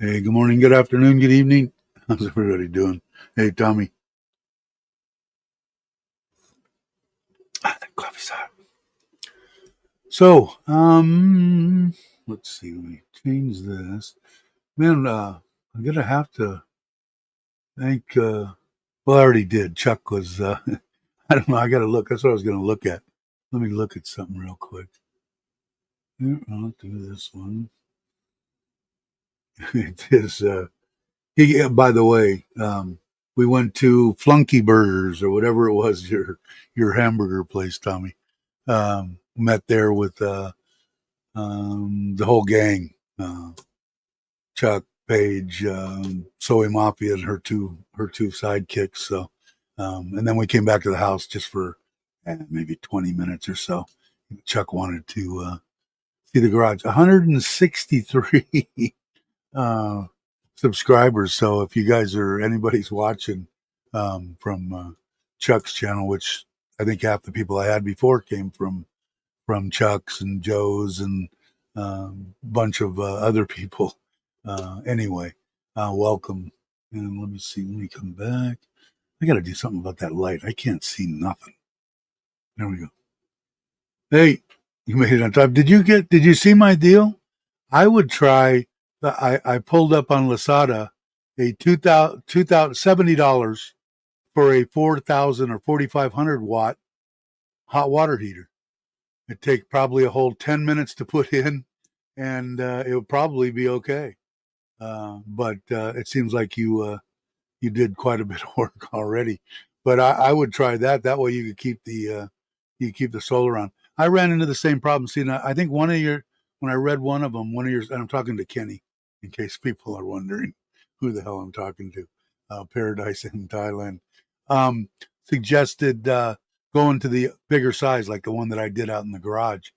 Hey, good morning, good afternoon, good evening. How's everybody doing? Hey, Tommy. That coffee's hot. So, let's see. Let me change this. Man, I'm gonna have to thank. Well, I already did. Chuck was. I don't know. I gotta look. That's what I was gonna look at. Let me look at something real quick. Here, I'll do this one. It is. By the way, we went to Flunky Burgers or whatever it was, your hamburger place, Tommy. Met there with the whole gang, Chuck, Paige, Soy Mafia, and her two sidekicks. So, and then we came back to the house just for maybe 20 minutes or so. Chuck wanted to see the garage. 163 subscribers. So if you guys are anybody's watching from Chuck's channel, which I think half the people I had before came from Chuck's and Joe's and a bunch of other people. Anyway, welcome. And let me see. Let me come back. I got to do something about that light. I can't see nothing. There we go. Hey, you made it on time. Did you see my deal? I would try. I pulled up on Lazada a $70 for a 4,000 or 4,500 watt hot water heater. It'd take probably a whole 10 minutes to put in, and it would probably be okay. But it seems like you did quite a bit of work already. But I would try that. That way you could keep the solar on. I ran into the same problem. See, I think when I read one of them, and I'm talking to Kenny, in case people are wondering who the hell I'm talking to, Paradise in Thailand, suggested going to the bigger size, like the one that I did out in the garage,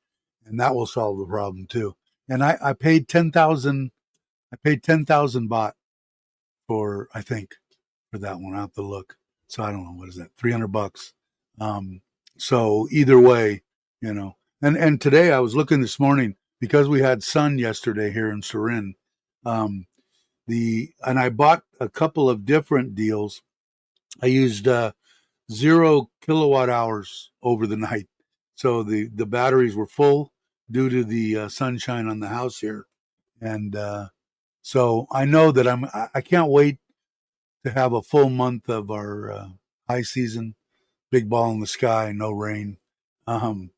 and that will solve the problem too. And I paid 10,000. I paid 10,000 baht for, I think, for that one. I have to look. So I don't know, what is that? $300. So either way, and today I was looking this morning because we had sun yesterday here in Surin. And I bought a couple of different deals. I used 0 kilowatt hours over the night, so the batteries were full due to the sunshine on the house here, and so I know that I can't wait to have a full month of our high season, big ball in the sky, no rain. I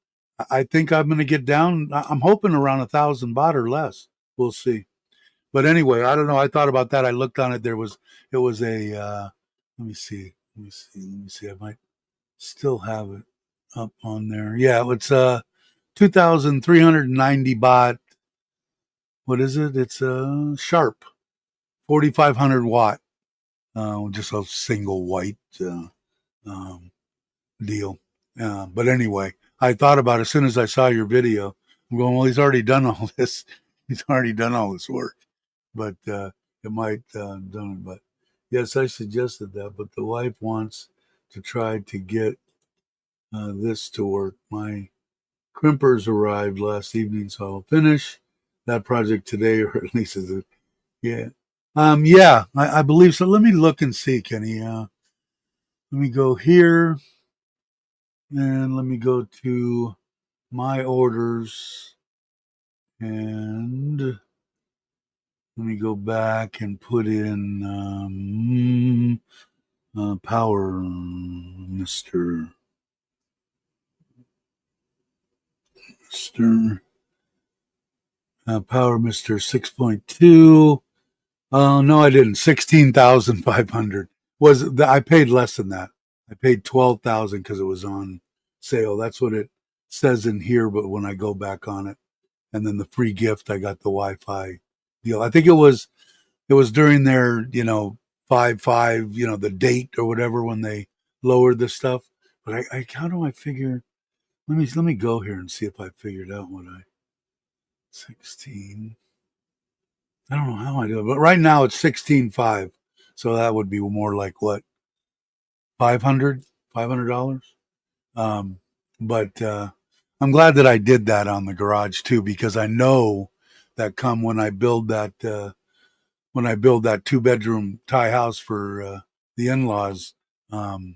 think I'm going to get down. I'm hoping around 1,000 baht or less. We'll see. But anyway, I don't know. I thought about that. I looked on it. It was a. Let me see. I might still have it up on there. Yeah, it's 2,390 baht. What is it? It's a Sharp 4,500 watt. Just a single white deal. But anyway, I thought about it as soon as I saw your video. I'm going, well, he's already done all this. He's already done all this work. But it might done it. But yes, I suggested that. But the wife wants to try to get this to work. My crimpers arrived last evening, so I'll finish that project today, or at least yeah. Yeah, I believe so. Let me look and see, Kenny. Let me go here and let me go to my orders and let me go back and put in power, Mister Power, Mister 6.2. Oh no, I didn't. 16,500 was I paid less than that. I paid 12,000 because it was on sale. That's what it says in here. But when I go back on it, and then the free gift, I got the Wi-Fi deal. I think it was during their 5/5 the date or whatever when they lowered the stuff. But I how do I figure? Let me go here and see if I figured out what I 16. I don't know how I do it, but right now it's 16.5. So that would be more like what, 500 $500. Um, but I'm glad that I did that on the garage too, because I know that come when I build that 2 bedroom Thai house for the in-laws, um,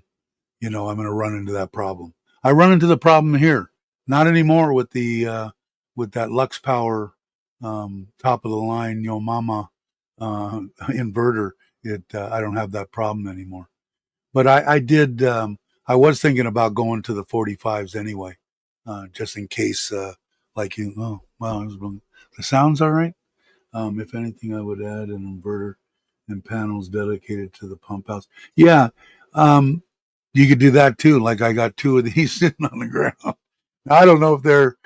I'm going to run into that problem. I run into the problem here, not anymore with the with that Lux Power top of the line Yo Mama inverter. I don't have that problem anymore. But I did. I was thinking about going to the 45s anyway, just in case. Like you, oh wow, the sound's all right. If anything, I would add an inverter and panels dedicated to the pump house. Yeah, um, you could do that too. Like I got two of these sitting on the ground. I don't know if they're.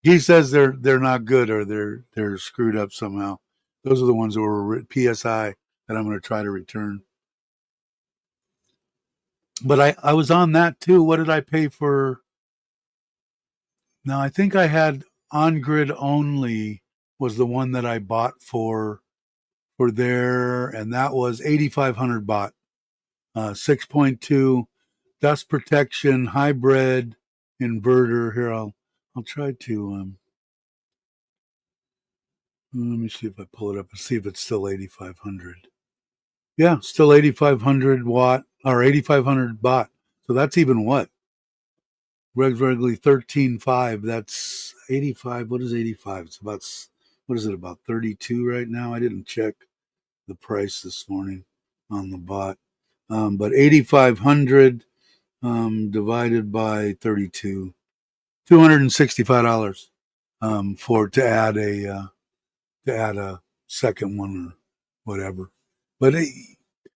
He says they're not good or they're screwed up somehow. Those are the ones that were PSI that I'm going to try to return. But I was on that too. What did I pay for? Now I think I had on grid only was the one that I bought for there, and that was 8,500 baht. 6.2 dust protection hybrid inverter. Here I'll try to let me see if I pull it up and see if it's still 8,500. Yeah, still 8,500 watt or 8,500 baht. So that's even what regularly 13.5. That's 85. What is 85? It's about what is it about 32 right now? I didn't check the price this morning on the bot. But 8,500 divided by 32, $265 for to add a second one or whatever. But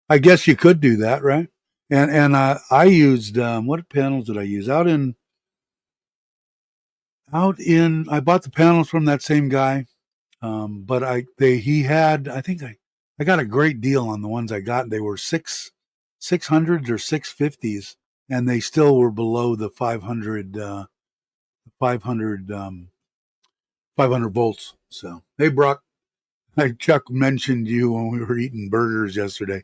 I guess you could do that, right? And I used what panels did I use out in I bought the panels from that same guy. But he had I think I got a great deal on the ones I got. They were 600s or 650s, and they still were below the 500 500 volts. So hey Brock, Chuck mentioned you when we were eating burgers yesterday.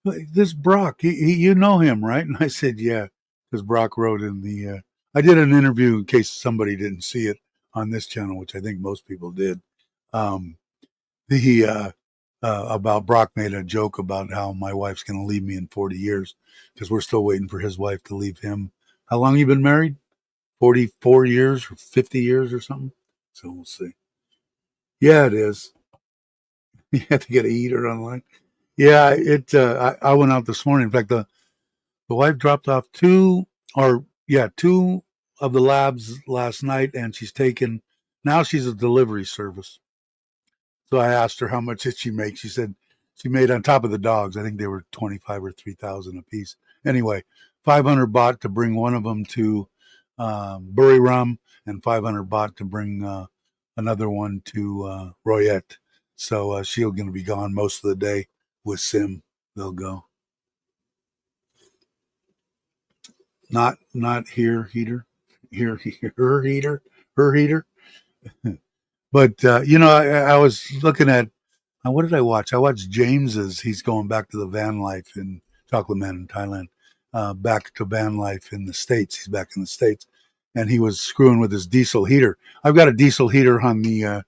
This Brock, you know him, right? And I said, yeah, because Brock wrote in the. I did an interview in case somebody didn't see it on this channel, which I think most people did. Um, the About Brock made a joke about how my wife's going to leave me in 40 years because we're still waiting for his wife to leave him. How long you been married? 44 years or 50 years or something. So we'll see. Yeah, it is. You have to get a heater online. Yeah, I went out this morning. In fact, the wife dropped off two of the labs last night, and she's taken. Now she's a delivery service. So I asked her how much did she make. She said she made on top of the dogs. I think they were 25 or 3,000 a piece. Anyway, 500 baht to bring one of them to Buriram, and 500 baht to bring another one to Royette. So she's going to be gone most of the day with Sim. They'll go. Not here heater, here her heater, her heater. But I was looking at what did I watch? I watched James's. He's going back to the van life in Chocolate Man in Thailand, back to van life in the States. He's back in the States, and he was screwing with his diesel heater. I've got a diesel heater on the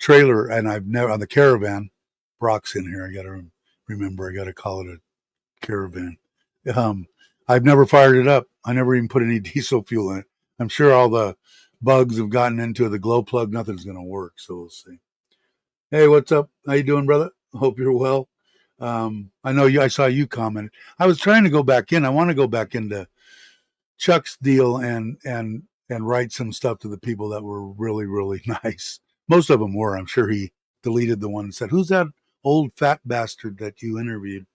trailer, and I've never on the caravan. Brock's in here. I got to remember. I got to call it a Caravan. Um, I've never fired it up. I never even put any diesel fuel in it. I'm sure all the bugs have gotten into the glow plug. Nothing's going to work. So we'll see. Hey, what's up? How you doing, brother? Hope you're well. I know you. I saw you comment. I was trying to go back in. I want to go back into Chuck's deal and write some stuff to the people that were really really nice. Most of them were. I'm sure he deleted the one and said, "Who's that old fat bastard that you interviewed?"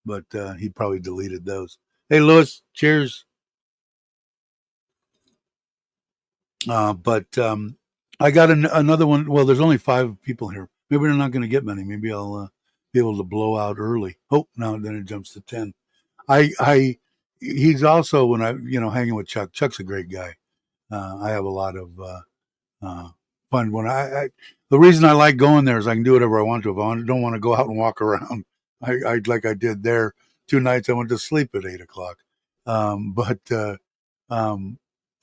But he probably deleted those. Hey, Lewis, cheers. But I got another one. Well, there's only 5 people here. Maybe they're not going to get many. Maybe I'll be able to blow out early. Oh, no, then it jumps to 10. He's also, when I, hanging with Chuck. Chuck's a great guy. I have a lot of fun when the reason I like going there is I can do whatever I want to. If I don't want to go out and walk around, I like I did there 2 nights. I went to sleep at 8:00. But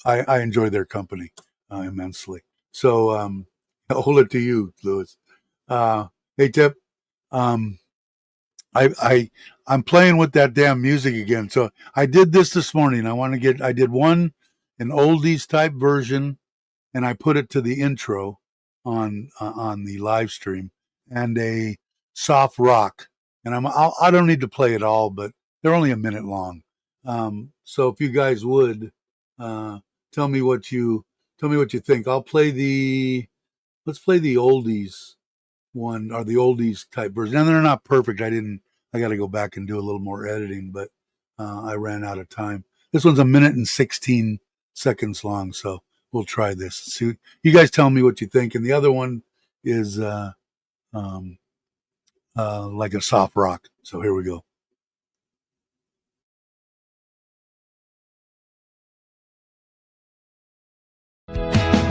I enjoy their company immensely. So I'll hold it to you, Lewis. Hey, Tip. I'm playing with that damn music again. So I did this morning. I did one an oldies type version, and I put it to the intro on the live stream, and a soft rock. And I don't need to play it all, but they're only a minute long. So if you guys would tell me what you think. Let's play the oldies one, or the oldies type version. And they're not perfect. I got to go back and do a little more editing, but I ran out of time. This one's a minute and 16 seconds long, so we'll try this. So you guys tell me what you think. And the other one is like a soft rock. So here we go.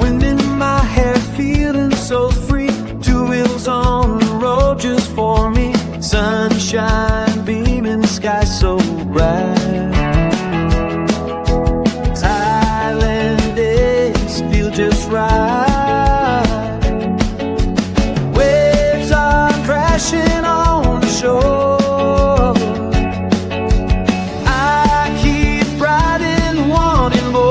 Wind in my hair, feeling so free. 2 wheels on the road just for me. Sunshine beaming, sky so bright. Thailand days feel just right. Waves are crashing on the shore. I keep riding, wanting more.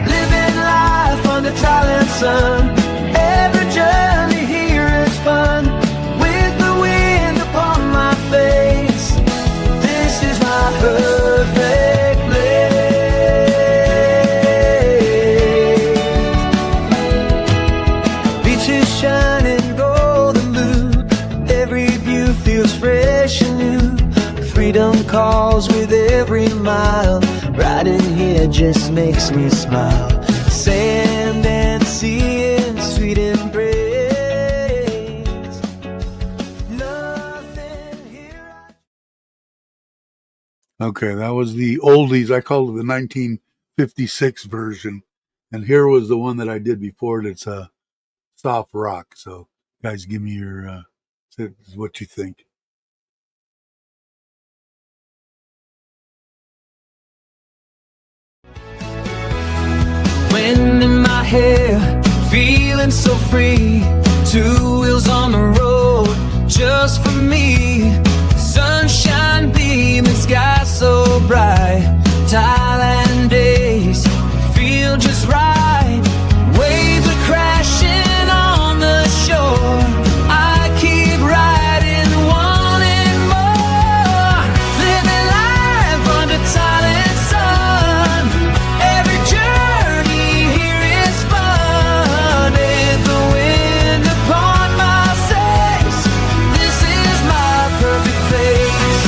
Living life under Thailand sun. Every journey here is fun. With the wind upon my face, this is my perfect place. Beaches shining golden blue. Every view feels fresh and new. Freedom calls with every mile. Riding here just makes me smile. Sand and sea and sweet embrace. Nothing here. Okay, that was the oldies. I called it the 1956 version. And here was the one that I did before it. It's a soft rock. So, guys, give me your what you think. Wind in my hair, feeling so free. 2 wheels on the road, just for me. Sunshine beaming, sky so bright. Thailand days feel just right. Waves are crashing on the shore. I keep riding, wanting more. Living life under Thailand sun. Every journey here is fun. With the wind upon my face, this is my perfect place.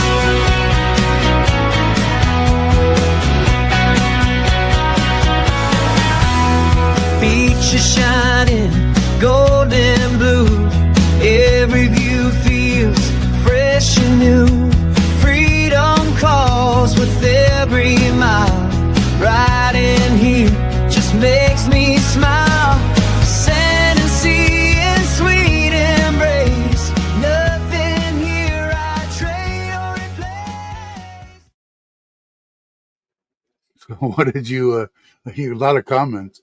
Beaches shining golden blue. Every view feels fresh and new. Freedom calls with every mile. Riding here just makes me smile. Sand and sea and sweet embrace. Nothing here I trade or replace. So what did you? A lot of comments.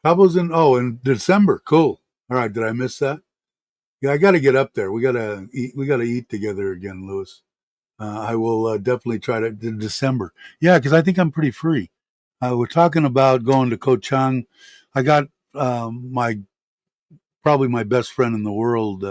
Cabo's in December. Cool. All right. Did I miss that? Yeah, I got to get up there. We got to eat. We got to eat together again, Lewis. I will definitely try to in December. Yeah, because I think I'm pretty free. We're talking about going to Koh Chang. I got my probably my best friend in the world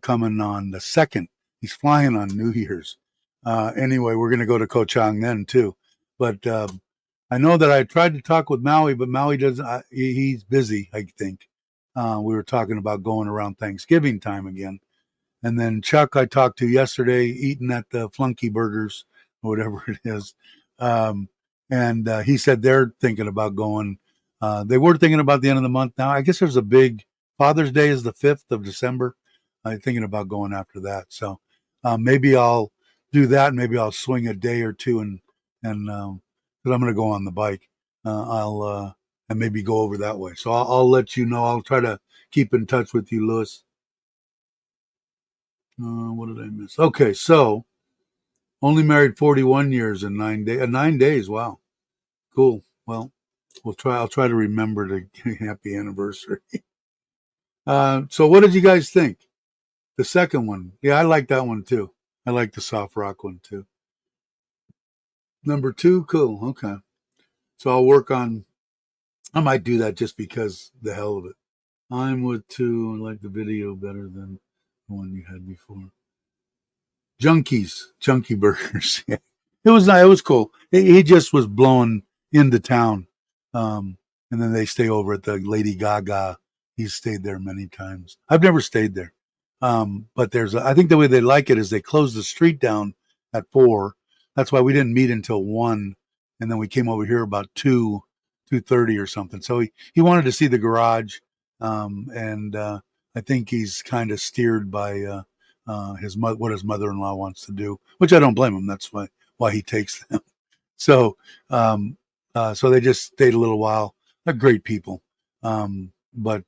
coming on the second. He's flying on New Year's. Anyway, we're going to go to Koh Chang then too. But I know that I tried to talk with Maui, but Maui doesn't. He's busy, I think. We were talking about going around Thanksgiving time again. And then Chuck, I talked to yesterday, eating at the Flunky Burgers or whatever it is. Um, and he said they're thinking about going. They were thinking about the end of the month now. I guess there's a big Father's Day is the 5th of December. I'm thinking about going after that. So maybe I'll do that. Maybe I'll swing a day or two and because I'm going to go on the bike. I'll and maybe go over that way. So I'll let you know. I'll try to keep in touch with you, Lewis. What did I miss? Okay, so only married 41 years and 9 days. 9 days. Wow, cool. Well, we'll try. I'll try to remember to happy anniversary. So what did you guys think? The second one, yeah, I like that one too. I like the soft rock one too. Number two, cool. Okay, so I'll work on. I might do that just because the hell of it. I'm with two. I like the video better than the one you had before. Junkie burgers. Yeah. It was nice. It was cool. He just was blowing into town. And then they stay over at the Lady Gaga. He's stayed there many times. I've never stayed there. But I think the way they like it is they close the street down at 4. That's why we didn't meet until 1. And then we came over here about 2:30 or something. So he wanted to see the garage. And I think he's kind of steered by what his mother-in-law wants to do, which I don't blame him. That's why he takes them. So so they just stayed a little while. They're great people, but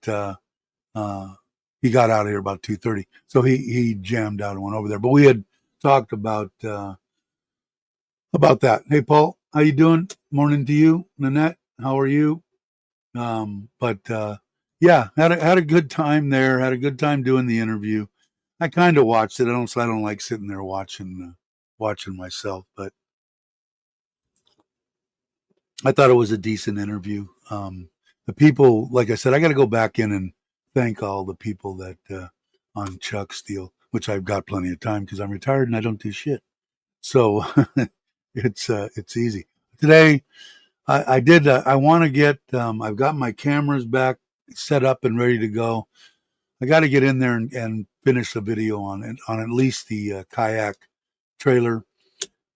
he got out of here about 2:30. So he jammed out and went over there. But we had talked about that. Hey, Paul, how you doing? Morning to you, Nanette. How are you? But yeah, had a good time there. Had a good time doing the interview. I kind of watched it. I don't like sitting there watching myself, but I thought it was a decent interview. The people, like I said, I got to go back in and thank all the people that on Chuck's deal, which I've got plenty of time because I'm retired and I don't do shit. So it's easy. Today I did. I want to get. I've got my cameras back set up and ready to go. I got to get in there and finish the video on at least the kayak trailer.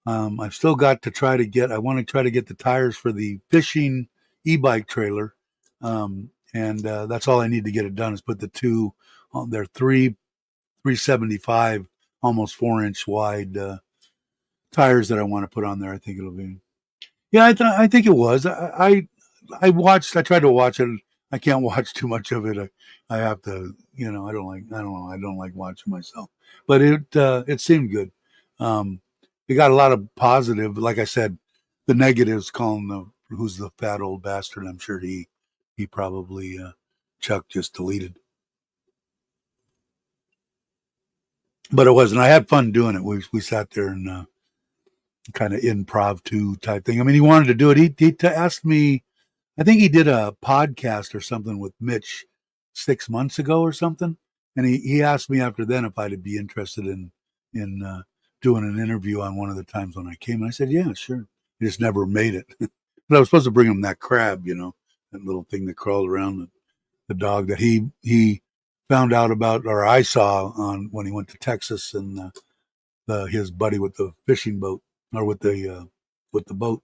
I've still got to try to get. I want to try to get the tires for the fishing e-bike trailer, and that's all I need to get it done is put the two. They're 375, almost 4-inch wide tires that I want to put on there. I think it'll be. Yeah, I think it was. I watched. I tried to watch it. I can't watch too much of it. I have to. I don't like. I don't know. I don't like watching myself. But it seemed good. They got a lot of positive. Like I said, the negatives calling who's the fat old bastard. I'm sure he probably Chuck just deleted. But it wasn't. I had fun doing it. We sat there and kind of improv type thing. I mean, he wanted to do it. He asked me. I think he did a podcast or something with Mitch 6 months ago or something, and he asked me after then if I'd be interested in doing an interview on one of the times when I came, and I said, yeah, sure. He just never made it. But I was supposed to bring him that crab, that little thing that crawled around the dog that he found out about, or I saw on when he went to Texas and his buddy with the fishing boat or with the boat.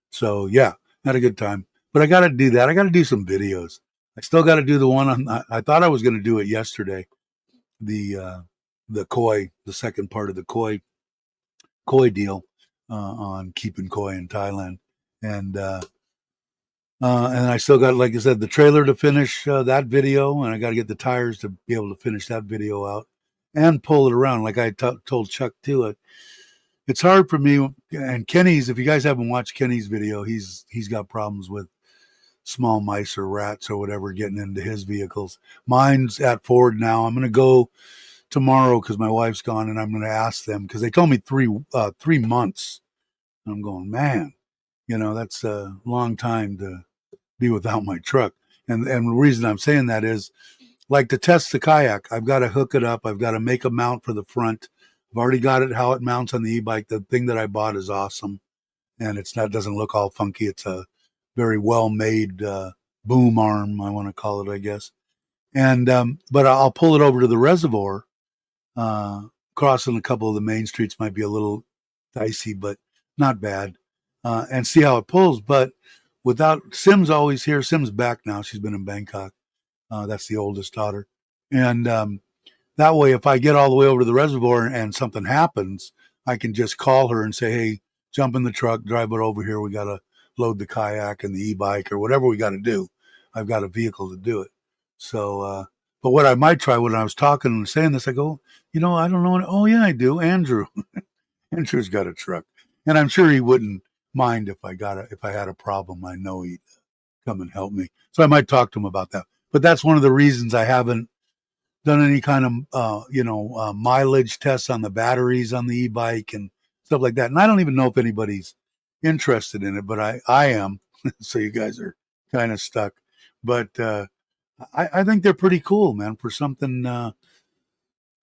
So yeah, had a good time. But I got to do that. I got to do some videos. I still got to do the one on. I thought I was going to do it yesterday. The koi, the second part of the koi deal on keeping koi in Thailand, and I still got, like I said, the trailer to finish that video, and I got to get the tires to be able to finish that video out and pull it around. Like I told Chuck too. It's hard for me and Kenny's. If you guys haven't watched Kenny's video, he's got problems with small mice or rats or whatever getting into his vehicles. Mine's at Ford now. I'm going to go tomorrow because my wife's gone, and I'm going to ask them because they told me 3 months. And I'm going, man, that's a long time to be without my truck. And the reason I'm saying that is, like, to test the kayak, I've got to hook it up. I've got to make a mount for the front. I've already got it how it mounts on the e-bike. The thing that I bought is awesome, and doesn't look all funky. It's a very well made boom arm, I want to call it, I guess. And but I'll pull it over to the reservoir. Crossing a couple of the main streets might be a little dicey, but not bad. And see how it pulls. But without Sim's always here. Sim's back now. She's been in Bangkok. That's the oldest daughter. And that way, if I get all the way over to the reservoir and something happens, I can just call her and say, hey, jump in the truck, drive it over here. We got to load the kayak and the e-bike or whatever we got to do. I've got a vehicle to do it. So, but what I might try when I was talking and saying this, I go, I don't know. Oh, yeah, I do. Andrew. Andrew's got a truck. And I'm sure he wouldn't mind if I had a problem. I know he'd come and help me. So I might talk to him about that. But that's one of the reasons I haven't done any kind of, mileage tests on the batteries on the e-bike and stuff like that. And I don't even know if anybody's interested in it, but I am. So you guys are kind of stuck. But I think they're pretty cool, man, for something to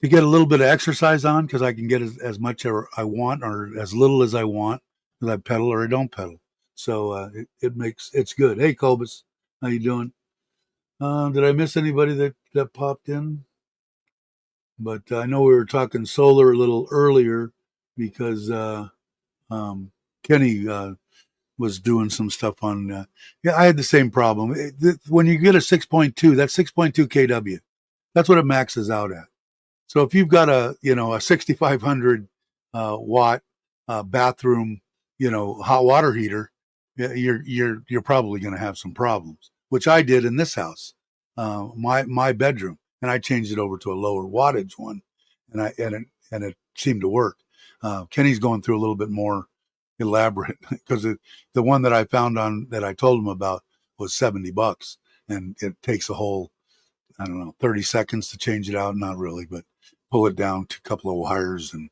get a little bit of exercise on, because I can get as much as I want or as little as I want, because I pedal or I don't pedal. So it's good. Hey, Cobus, how you doing? Did I miss anybody that popped in? But I know we were talking solar a little earlier because Kenny was doing some stuff on. Yeah, I had the same problem. When you get a 6.2, that's 6.2 kW. That's what it maxes out at. So if you've got a 6,500 watt bathroom, hot water heater, you're probably going to have some problems. Which I did in this house, my bedroom, and I changed it over to a lower wattage one, and it seemed to work. Kenny's going through a little bit more elaborate because the one that I found that I told him about was $70, and it takes a whole, I don't know, 30 seconds to change it out. Not really, but pull it down to a couple of wires and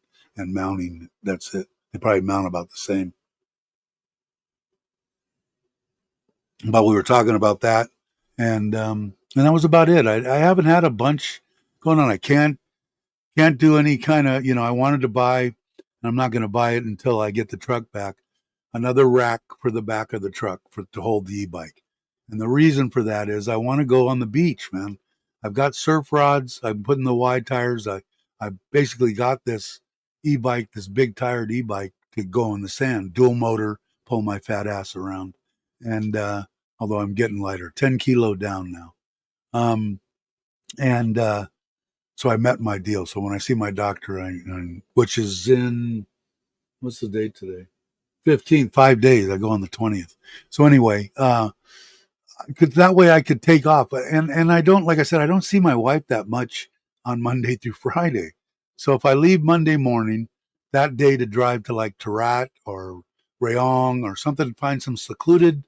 mounting. That's it. They probably mount about the same. But we were talking about that, and that was about it. I haven't had a bunch going on. I can't do any kind of, I wanted to buy, and I'm not going to buy it until I get the truck back, another rack for the back of the truck to hold the e-bike. And the reason for that is I want to go on the beach, man. I've got surf rods. I'm putting the wide tires. I basically got this e-bike, this big tired e-bike, to go in the sand, dual motor, pull my fat ass around. And although I'm getting lighter, 10 kilo down now. So I met my deal. So when I see my doctor, which is in, what's the date today? 15th, 5 days. I go on the 20th. So anyway, that way I could take off. And I don't, like I said, I don't see my wife that much on Monday through Friday. So if I leave Monday morning, that day to drive to like Tarat or Rayong or something, find some secluded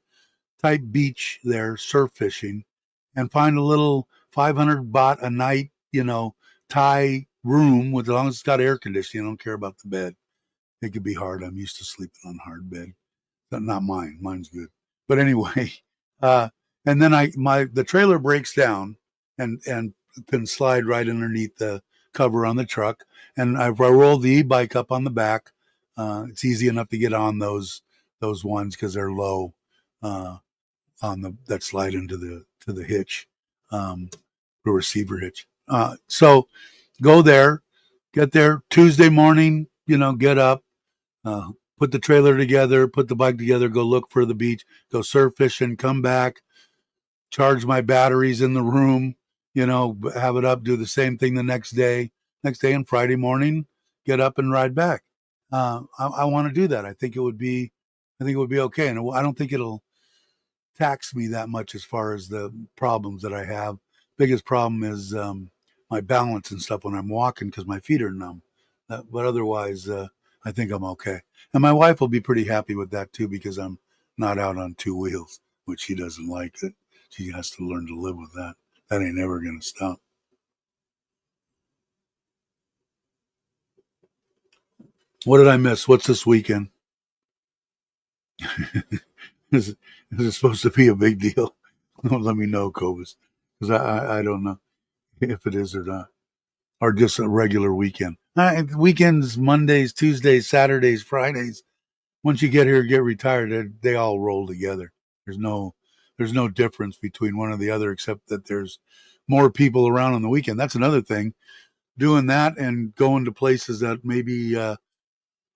type beach there, surf fishing, and find a little 500 baht a night, Thai room with, as long as it's got air conditioning. I don't care about the bed. It could be hard. I'm used to sleeping on hard bed. But not mine. Mine's good. But anyway, and then the trailer breaks down and can slide right underneath the cover on the truck. And I roll the e-bike up on the back. It's easy enough to get on those ones because they're low that slide into the hitch, the receiver hitch. So go there, get there Tuesday morning, get up, put the trailer together, put the bike together, go look for the beach, go surf fishing, come back, charge my batteries in the room, have it up, do the same thing the next day and Friday morning, get up and ride back. I want to do that. I think it would be okay. And I don't think it'll tax me that much as far as the problems that I have. Biggest problem is my balance and stuff when I'm walking because my feet are numb. But otherwise, I think I'm okay. And my wife will be pretty happy with that too because I'm not out on two wheels. which she doesn't like. That she has to learn to live with that. That ain't ever going to stop. What did I miss? What's this weekend? is it supposed to be a big deal? Don't let me know, Cobus, because I don't know if it is or not, or just a regular weekend. Weekends, Mondays, Tuesdays, Saturdays, Fridays. Once you get here, get retired, they all roll together. There's no difference between one or the other, except that there's more people around on the weekend. That's another thing. Doing that and going to places that maybe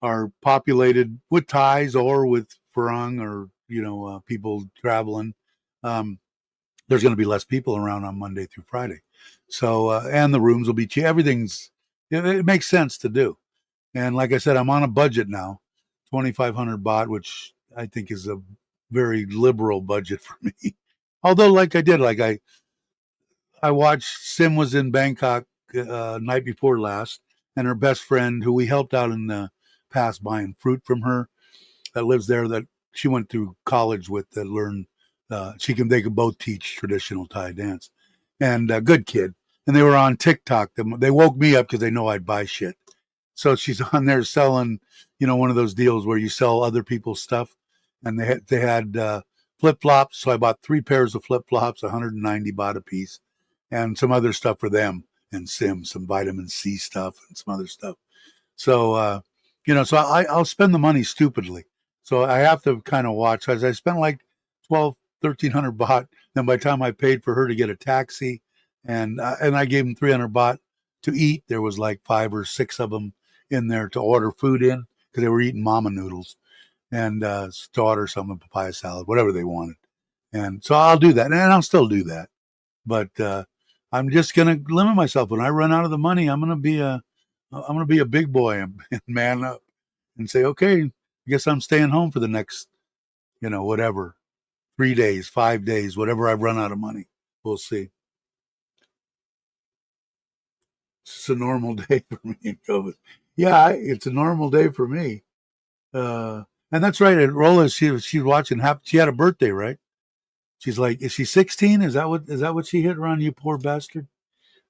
are populated with Thais or with Farang or people traveling. There's going to be less people around on Monday through Friday. So and the rooms will be cheap. It makes sense to do. And like I said, I'm on a budget now, 2,500 baht, which I think is a very liberal budget for me. Although, I watched Sim was in Bangkok night before last, and her best friend, who we helped out in the past buying fruit from her, that lives there, that she went through college with, that learned they could both teach traditional Thai dance, and good kid. And they were on TikTok. They woke me up because they know I'd buy shit. So she's on there selling, one of those deals where you sell other people's stuff, and they had flip flops. So I bought 3 pairs of flip flops, 190 baht a piece, and some other stuff for them and Sim, some vitamin C stuff and some other stuff. So so I'll spend the money stupidly. So I have to kind of watch. As I spent like 1,300 baht. Then by the time I paid for her to get a taxi, and I gave them 300 baht to eat, there was like 5 or 6 of them in there to order food in, because they were eating mama noodles and to order some papaya salad, whatever they wanted. And so I'll do that, and I'll still do that. But I'm just gonna limit myself. When I run out of the money, I'm gonna be a big boy and man up and say, okay, I guess I'm staying home for the next, whatever, 3 days, 5 days, whatever I run out of money. We'll see. It's a normal day for me in COVID. Yeah, it's a normal day for me. And that's right. At Rolla, she was watching. She had a birthday, right? She's like, is she 16? Is that what she hit, Ron? You poor bastard.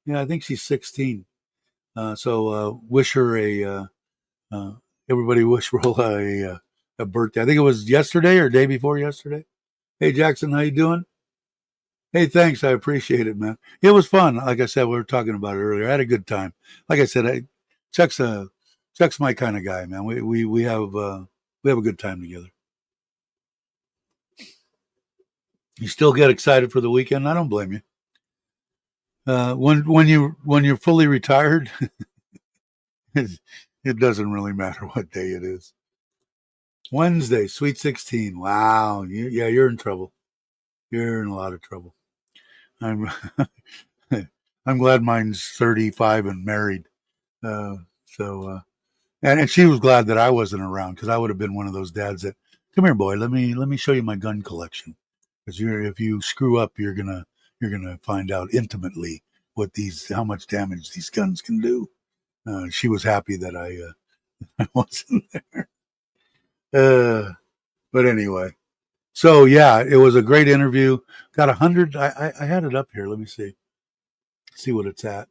Yeah, I think she's 16. So wish her everybody wish Rolla a birthday. I think it was yesterday or day before yesterday. Hey Jackson, how you doing? Hey, thanks. I appreciate it, man. It was fun. Like I said, we were talking about it earlier. I had a good time. Like I said, Chuck's my kind of guy, man. We have a good time together. You still get excited for the weekend? I don't blame you. When you're fully retired, it doesn't really matter what day it is. Wednesday, Sweet 16. Wow. You're in trouble. You're in a lot of trouble. I'm I'm glad mine's 35 and married. And she was glad that I wasn't around, because I would have been one of those dads that, come here, boy, let me show you my gun collection. Because if you screw up, you're gonna find out intimately how much damage these guns can do. She was happy that I wasn't there. But anyway, so yeah, it was a great interview. Got 100. I had it up here. Let me see what it's at.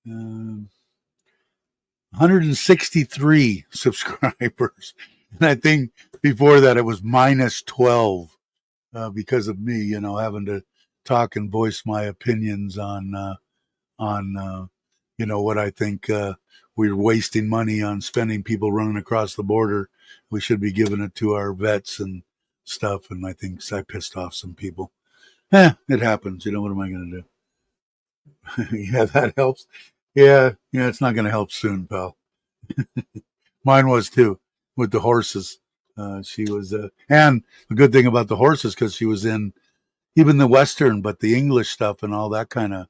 163 subscribers, and I think before that it was minus 12 because of me, having to talk and voice my opinions on what I think we're wasting money on spending, people running across the border. We should be giving it to our vets and stuff. And I think I pissed off some people. It happens. What am I going to do? Yeah, that helps. Yeah, it's not going to help soon, pal. Mine was too, with the horses. She was, and the good thing about the horses, because she was in even the Western, but the English stuff and all that kind of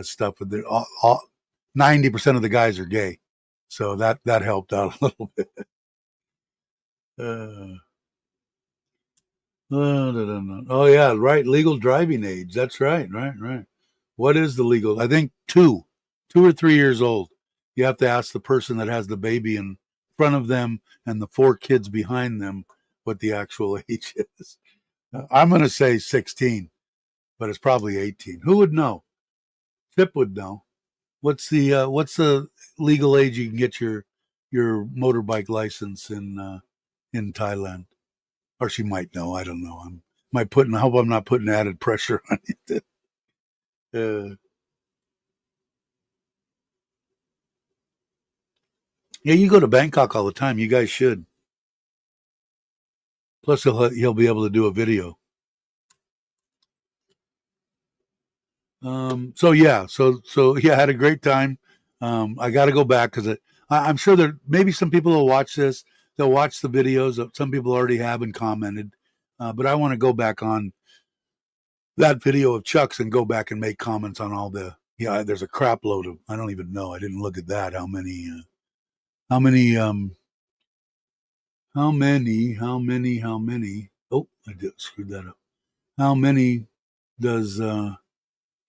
stuff. 90% of the guys are gay, so that helped out a little bit. Oh yeah, right. Legal driving age. That's right. What is the legal? I think 2 or 3 years old. You have to ask the person that has the baby in front of them and the 4 kids behind them what the actual age is. I'm going to say 16, but it's probably 18. Who would know? Tip would know. What's the legal age you can get your motorbike license in Thailand? Or she might know. I don't know. I hope I'm not putting added pressure on you. Yeah, you go to Bangkok all the time. You guys should. Plus, he'll be able to do a video. So yeah, so yeah, I had a great time. I got to go back because I'm sure that maybe some people will watch this. They'll watch the videos. Some people already have and commented, but I want to go back on that video of Chuck's and go back and make comments on all the. Yeah, there's a crap load of. I don't even know. I didn't look at that. How many? How many? Oh, I did screwed that up. How many does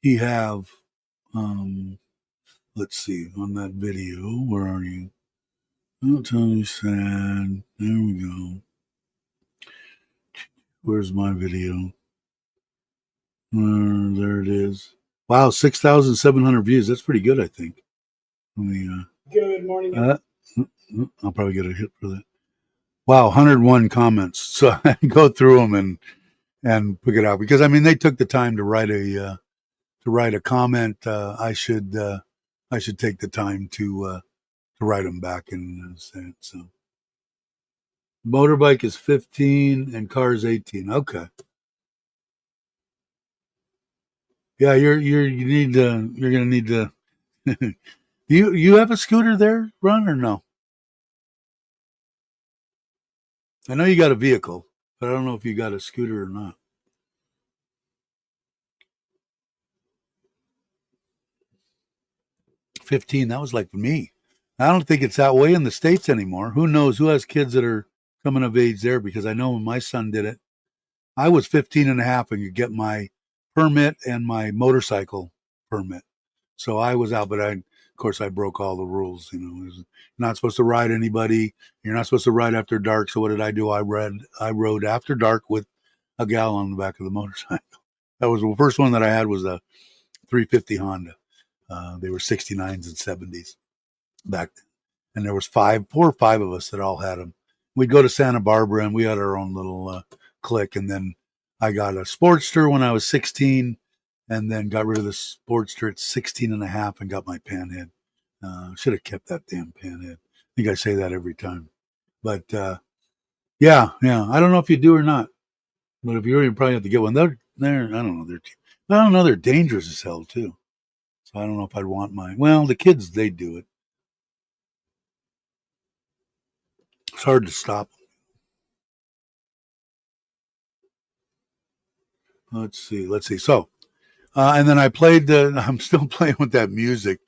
he have? Um, let's see on that video. Where are you? Oh, Tony said, there we go. Where's my video? There it is. Wow, 6,700 views. That's pretty good, I think. Let me, Good morning. I'll probably get a hit for that. Wow, 101 comments. So I go through them and pick it out because I mean they took the time to write a comment. I should take the time to write them back and say it. So motorbike is 15 and car is 18. Okay. Yeah, you're gonna need to. You have a scooter there, Ron, or no? I know you got a vehicle, but I don't know if you got a scooter or not. 15. That was like me. I don't think it's that way in the States anymore. Who knows? Who has kids that are coming of age there? Because I know when my son did it, I was 15 and a half and could get my permit and my motorcycle permit. So I was out, but of course, I broke all the rules. You're not supposed to ride anybody. You're not supposed to ride after dark. So what did I do? I rode after dark with a gal on the back of the motorcycle. That was the first one that I had was a 350 Honda. They were 69s and 70s back then. And there was 4 or 5 of us that all had them. We'd go to Santa Barbara and we had our own little clique. And then I got a Sportster when I was 16 and then got rid of the Sportster at 16 and a half and got my Panhead. Should have kept that damn Panhead. I think I say that every time. But yeah. I don't know if you do or not. But if you probably have to get one. They're I don't know. They're dangerous as hell too. So I don't know if I'd want mine. Well, the kids, they do it. It's hard to stop. Let's see. So, and then I played. I'm still playing with that music.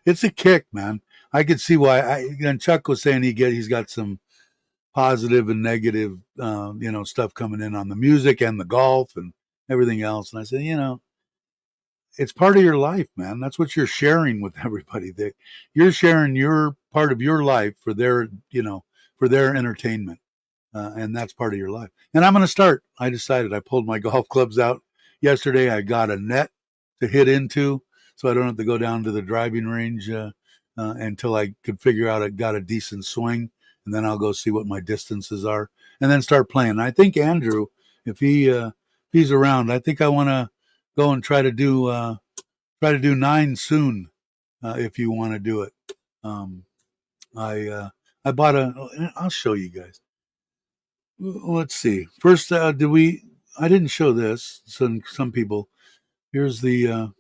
It's a kick, man. I could see why. And Chuck was saying he's got some positive and negative, stuff coming in on the music and the golf and everything else. And I said, it's part of your life, man. That's what you're sharing with everybody. You're sharing your part of your life for their entertainment. And that's part of your life. And I'm going to start. I decided I pulled my golf clubs out yesterday. I got a net to hit into so I don't have to go down to the driving range until I could figure out I got a decent swing. And then I'll go see what my distances are and then start playing. And I think Andrew, if he's around, I think I want to go and try to do 9 soon if you want to do it. I bought I'll show you guys. Let's see. First, I didn't show this. Some people. Here's there's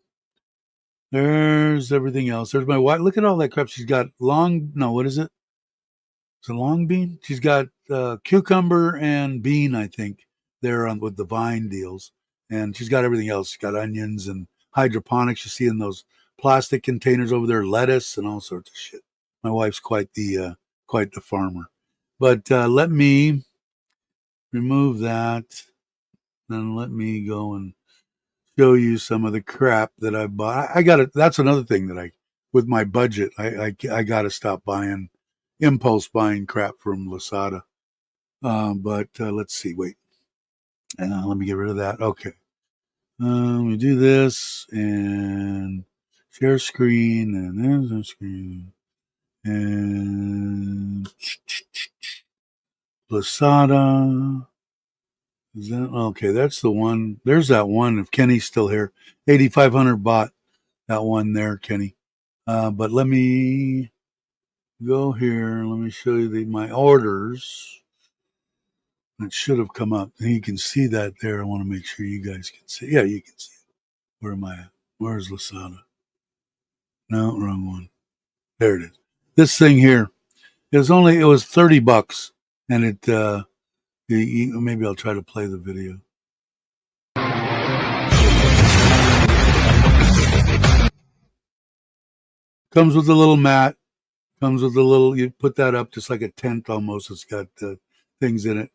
everything else. There's my wife. Look at all that crap. She's got what is it? It's a long bean. She's got cucumber and bean, I think, there with the vine deals. And she's got everything else. She's got onions and hydroponics. You see in those plastic containers over there, lettuce and all sorts of shit. My wife's quite the farmer. But let me remove that. Then let me go and show you some of the crap that I bought. I got it. That's another thing that with my budget, I got to stop impulse buying crap from Lazada. But let's see. Wait. Let me get rid of that. Okay. Let me do this and share screen, and there's a screen. And Lasada. Is that okay? That's the one. There's that one. If Kenny's still here, 8,500 bought that one there, Kenny. But let me go here. Let me show you my orders. It should have come up. And you can see that there. I want to make sure you guys can see. Yeah, you can see it. Where am I at? Where's Lasada? No, wrong one. There it is. This thing here. It was $30, and maybe I'll try to play the video. Comes with a little mat. Comes with a little. You put that up just like a tent almost. It's got things in it.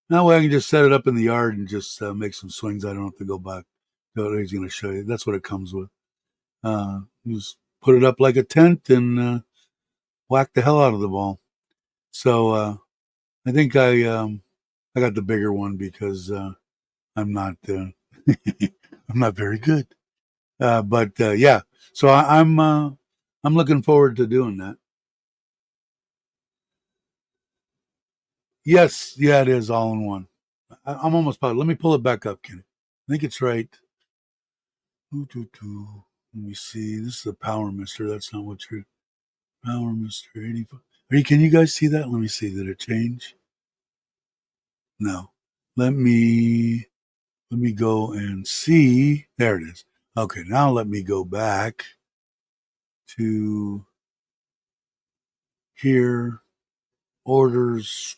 That way I can just set it up in the yard and just make some swings. I don't have to go back. So he's going to show you. That's what it comes with. Just put it up like a tent and whack the hell out of the ball. So I think I got the bigger one because I'm not I'm not very good. But yeah, so I'm looking forward to doing that. Yes, yeah, it is all in one. I'm almost positive. Let me pull it back up, Kenny. I think it's right. Let me see. This is a Power Mister. That's not what you're. Power Mister 85. Can you guys see that? Let me see. Did it change? No. Let me go and see. There it is. Okay, now let me go back to here. Orders.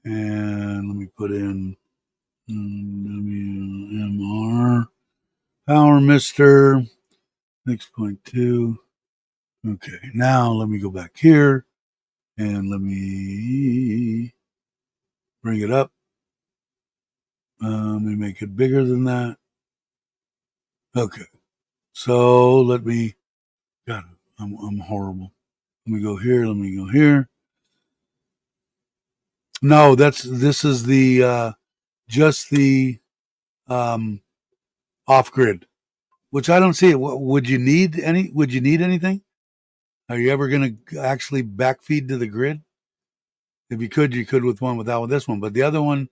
And let me put in WMR Power Mister 6.2. Okay, now let me go back here and let me bring it up. Let me make it bigger than that. Okay, so let me. God, I'm horrible. Let me go here. Let me go here. No, this is the just the off grid, which I don't see it. Would you need anything? Are you ever going to actually backfeed to the grid? If you could with one without this one. But the other one,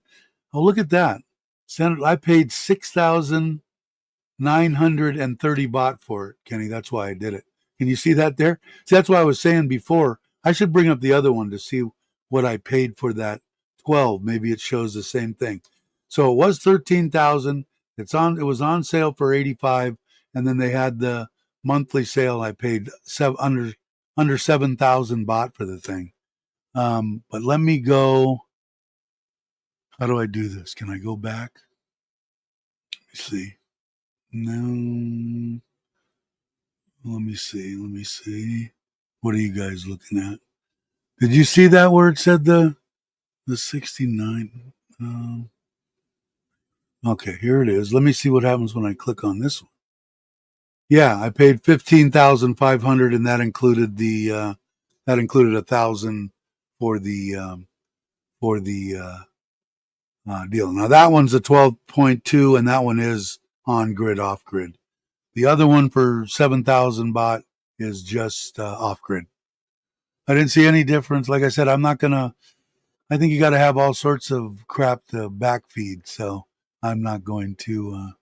oh, look at that. I paid 6,930 baht for it, Kenny. That's why I did it. Can you see that there? See, that's why I was saying before. I should bring up the other one to see what I paid for that 12. Maybe it shows the same thing. So it was 13,000. It was on sale for 85, and then they had the monthly sale. I paid under 7,000 baht for the thing. But let me go. How do I do this? Can I go back? Let me see. No. Let me see. What are you guys looking at? Did you see that where it said the 69? Okay, here it is. Let me see what happens when I click on this one. Yeah, I paid 15,500, and that included the 1,000 for the deal. Now that one's a 12.2, and that one is on grid, off grid. The other one for 7,000 baht is just off grid. I didn't see any difference. Like I said, I think you got to have all sorts of crap to backfeed. So I'm not going to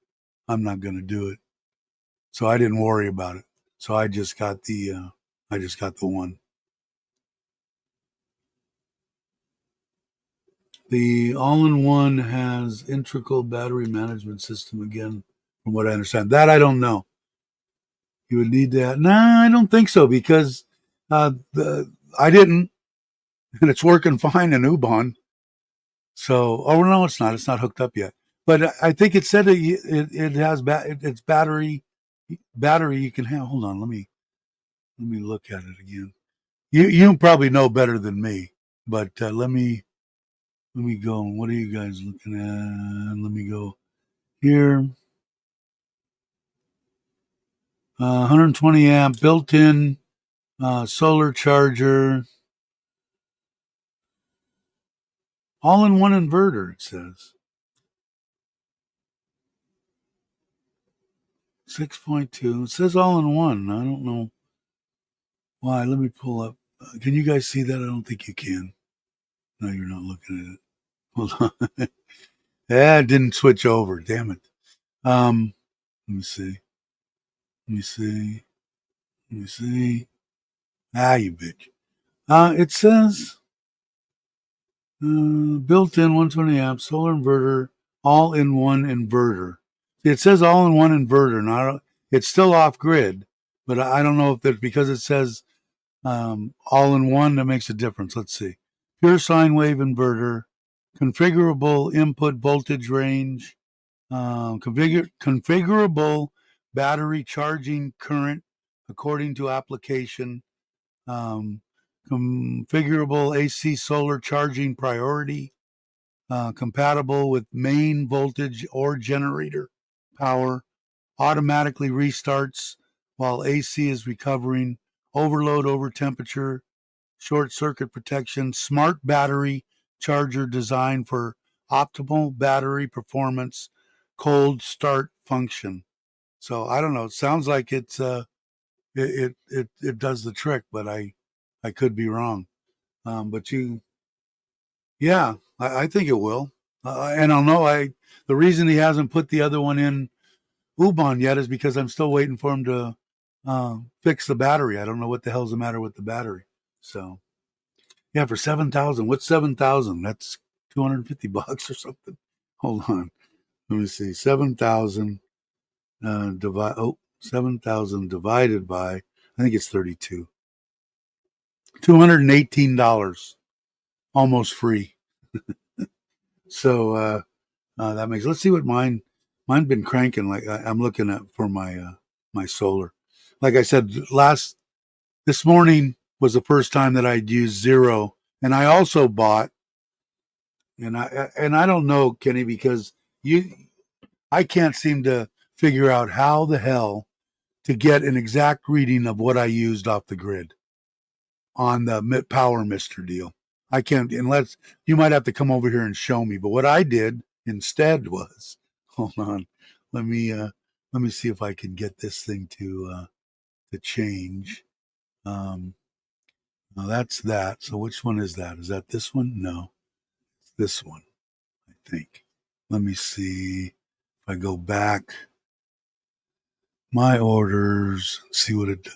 do it. So I didn't worry about it. So I just got the one. The all-in-one has integral battery management system again, from what I understand. That I don't know. You would need that. No, I don't think so because I didn't, and it's working fine in Ubon. So, oh no, it's not. It's not hooked up yet. But I think it said it has it's battery. You can have. Hold on, let me look at it again. You probably know better than me, but let me go. What are you guys looking at? Let me go here. 120 amp built-in solar charger. All-in-one inverter, it says. 6.2. It says all-in-one. I don't know why. Let me pull up. Can you guys see that? I don't think you can. No, you're not looking at it. Hold on. Yeah, it didn't switch over. Damn it. Let me see. Let me see. Let me see. Ah, you bitch. It says built-in 120 amp solar inverter, all-in-one inverter. See, it says all-in-one inverter. Now, it's still off-grid, but I don't know if that's because it says all-in-one that makes a difference. Let's see. Pure sine wave inverter, configurable input voltage range, configurable battery charging current according to application, configurable AC solar charging priority, compatible with main voltage or generator power, automatically restarts while AC is recovering, overload over temperature, short circuit protection, smart battery charger designed for optimal battery performance, cold start function. So I don't know. It sounds like it does the trick, but I could be wrong. But yeah, I think it will. And I'll know the reason he hasn't put the other one in Ubon yet is because I'm still waiting for him to fix the battery. I don't know what the hell's the matter with the battery. So yeah, for 7,000. What's 7,000? That's $250 or something. Hold on. Let me see. 7,000 7,000 divided by, I think it's 32. $218, almost free. So that makes. Let's see what mine's been cranking. Like I'm looking at for my solar. Like I said, this morning was the first time that I'd used zero, and I also bought. And I don't know, Kenny, because I can't seem to figure out how the hell to get an exact reading of what I used off the grid on the Power Mister deal. I can't, unless you might have to come over here and show me. But what I did instead was, hold on, let me see if I can get this thing to change. Now that's that. So which one is that? Is that this one? No, it's this one, I think. Let me see if I go back my orders, see what it does.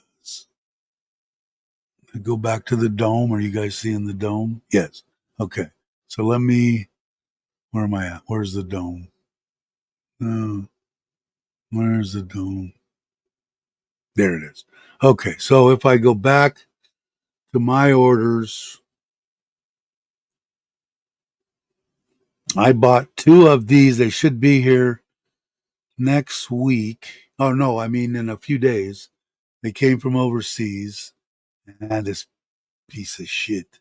I go back to the dome. Are you guys seeing the dome? Yes. Okay. So where am I at? Where's the dome? Where's the dome? There it is. Okay. So if I go back to my orders, I bought 2 of these. They should be here next week. Oh, no, I mean in a few days. They came from overseas. And this piece of shit.